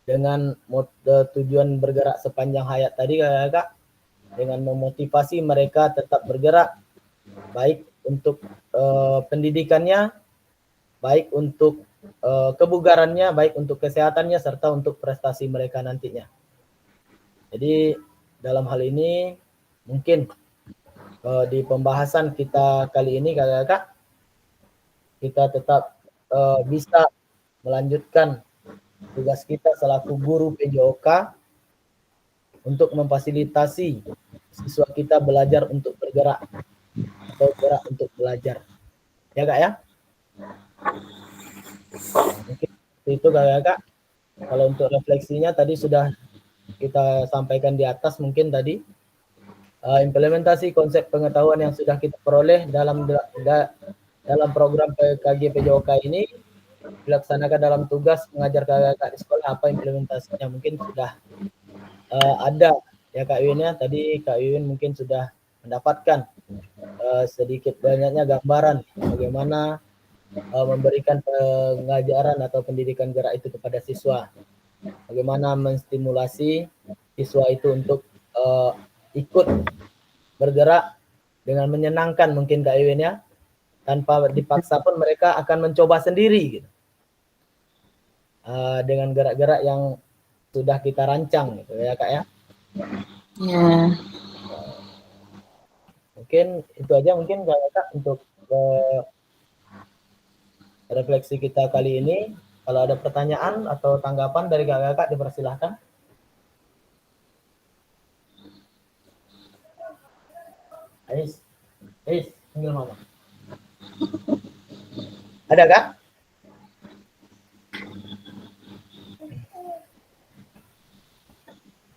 dengan tujuan bergerak sepanjang hayat tadi Kak, dengan memotivasi mereka tetap bergerak baik untuk pendidikannya, baik untuk kebugarannya, baik untuk kesehatannya, serta untuk prestasi mereka nantinya. Jadi dalam hal ini mungkin di pembahasan kita kali ini Kak, kita tetap bisa melanjutkan tugas kita selaku guru PJOK untuk memfasilitasi siswa kita belajar untuk bergerak atau gerak untuk belajar. Ya Kak ya? Mungkin itu Kak. Kalau untuk refleksinya tadi sudah kita sampaikan di atas mungkin tadi. Implementasi konsep pengetahuan yang sudah kita peroleh dalam program PKG PJOK ini dilaksanakan dalam tugas mengajar kakak di sekolah, apa implementasinya mungkin sudah ada ya Kak Iwin ya. Tadi Kak Iwin mungkin sudah mendapatkan sedikit banyaknya gambaran bagaimana memberikan pengajaran atau pendidikan gerak itu kepada siswa, bagaimana menstimulasi siswa itu untuk ikut bergerak dengan menyenangkan mungkin Kak Iwin ya, tanpa dipaksa pun mereka akan mencoba sendiri gitu. Dengan gerak-gerak yang sudah kita rancang gitu ya Kak ya. Ya. Mungkin itu aja mungkin Kak untuk refleksi kita kali ini. Kalau ada pertanyaan atau tanggapan dari kakak-kakak dipersilahkan. Ais, panggil mama. Ada kak?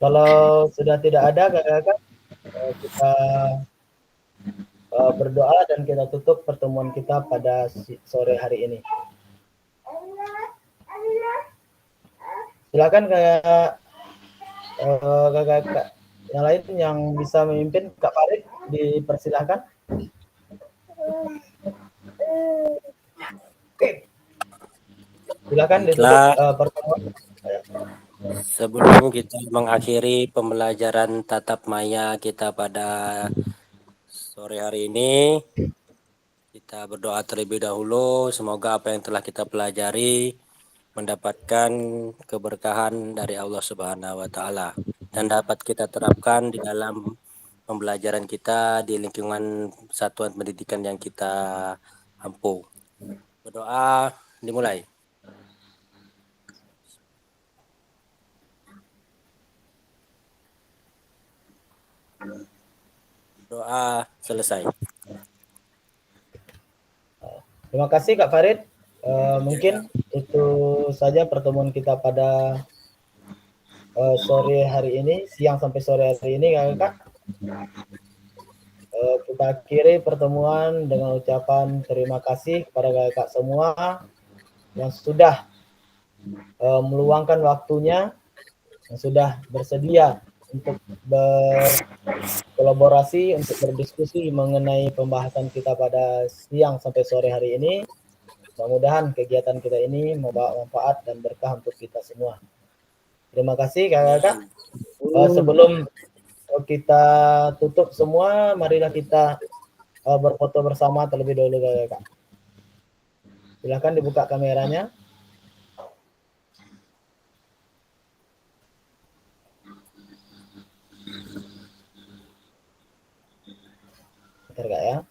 Kalau sudah tidak ada kakak-kakak, kita berdoa dan kita tutup pertemuan kita pada sore hari ini. Silakan kakak-kakak yang lain yang bisa memimpin, Kak Farid dipersilahkan. Oke. Silakan ditutup pertemuan. Sebelum kita mengakhiri pembelajaran tatap maya kita pada sore hari ini, kita berdoa terlebih dahulu. Semoga apa yang telah kita pelajari mendapatkan keberkahan dari Allah Subhanahu wa Ta'ala dan dapat kita terapkan di dalam pembelajaran kita di lingkungan satuan pendidikan yang kita ampu. Berdoa dimulai. Doa selesai. Terima kasih Kak Farid. Mungkin itu saja pertemuan kita pada sore hari ini, siang sampai sore hari ini Kak. Kita akhiri pertemuan dengan ucapan terima kasih kepada kakak semua yang sudah meluangkan waktunya, yang sudah bersedia untuk berkolaborasi, untuk berdiskusi mengenai pembahasan kita pada siang sampai sore hari ini. Mudah-mudahan kegiatan kita ini membawa manfaat dan berkah untuk kita semua. Terima kasih kakak-kakak. Sebelum kita tutup semua, marilah kita berfoto bersama terlebih dahulu kakak-kakak. Silakan dibuka kameranya. Bentar kak ya.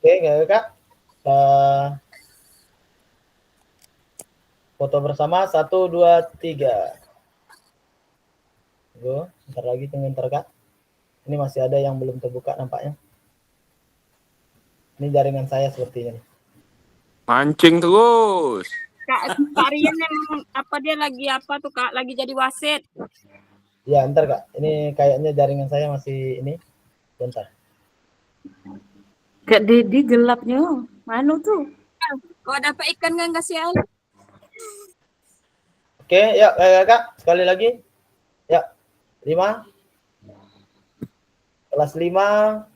Oke kakak. Foto bersama 1, 2, 3. Bentar lagi tunggu kak. Ini masih ada yang belum terbuka nampaknya. Ini jaringan saya sepertinya. Mancing terus. Kak Rian memang dia lagi tuh Kak? Lagi jadi wasit. Ya, ntar Kak. Ini kayaknya jaringan saya masih ini. Bentar. Kak Dedi gelapnya. Mana tuh? Kau dapat ikan nggak kasih air? Oke, ya Kak. Sekali lagi. Ya, 5. Kelas 5.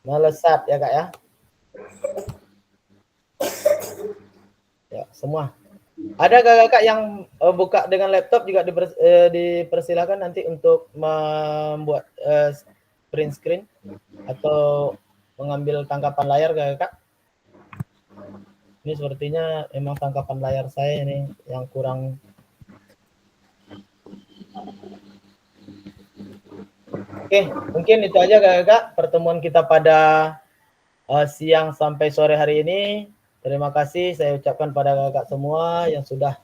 Melesat ya Kak ya. Ya, semua. Ada kakak yang buka dengan laptop juga dipersilakan nanti untuk membuat print screen atau mengambil tangkapan layar kakak. Ini sepertinya emang tangkapan layar saya ini yang kurang. Oke, mungkin itu aja kakak pertemuan kita pada siang sampai sore hari ini. Terima kasih saya ucapkan pada kakak semua yang sudah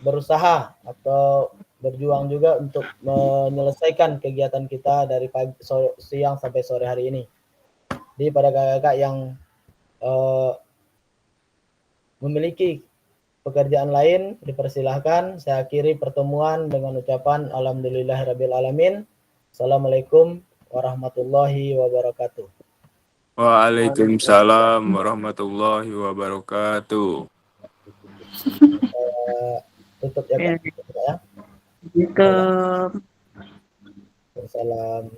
berusaha atau berjuang juga untuk menyelesaikan kegiatan kita dari siang sampai sore hari ini. Jadi pada kakak yang memiliki pekerjaan lain dipersilahkan. Saya akhiri pertemuan dengan ucapan alhamdulillahirabbil alamin. Assalamualaikum warahmatullahi wabarakatuh. Waalaikumsalam warahmatullahi wabarakatuh. Tutup ya Kak. Ya. Assalamualaikum. Salam.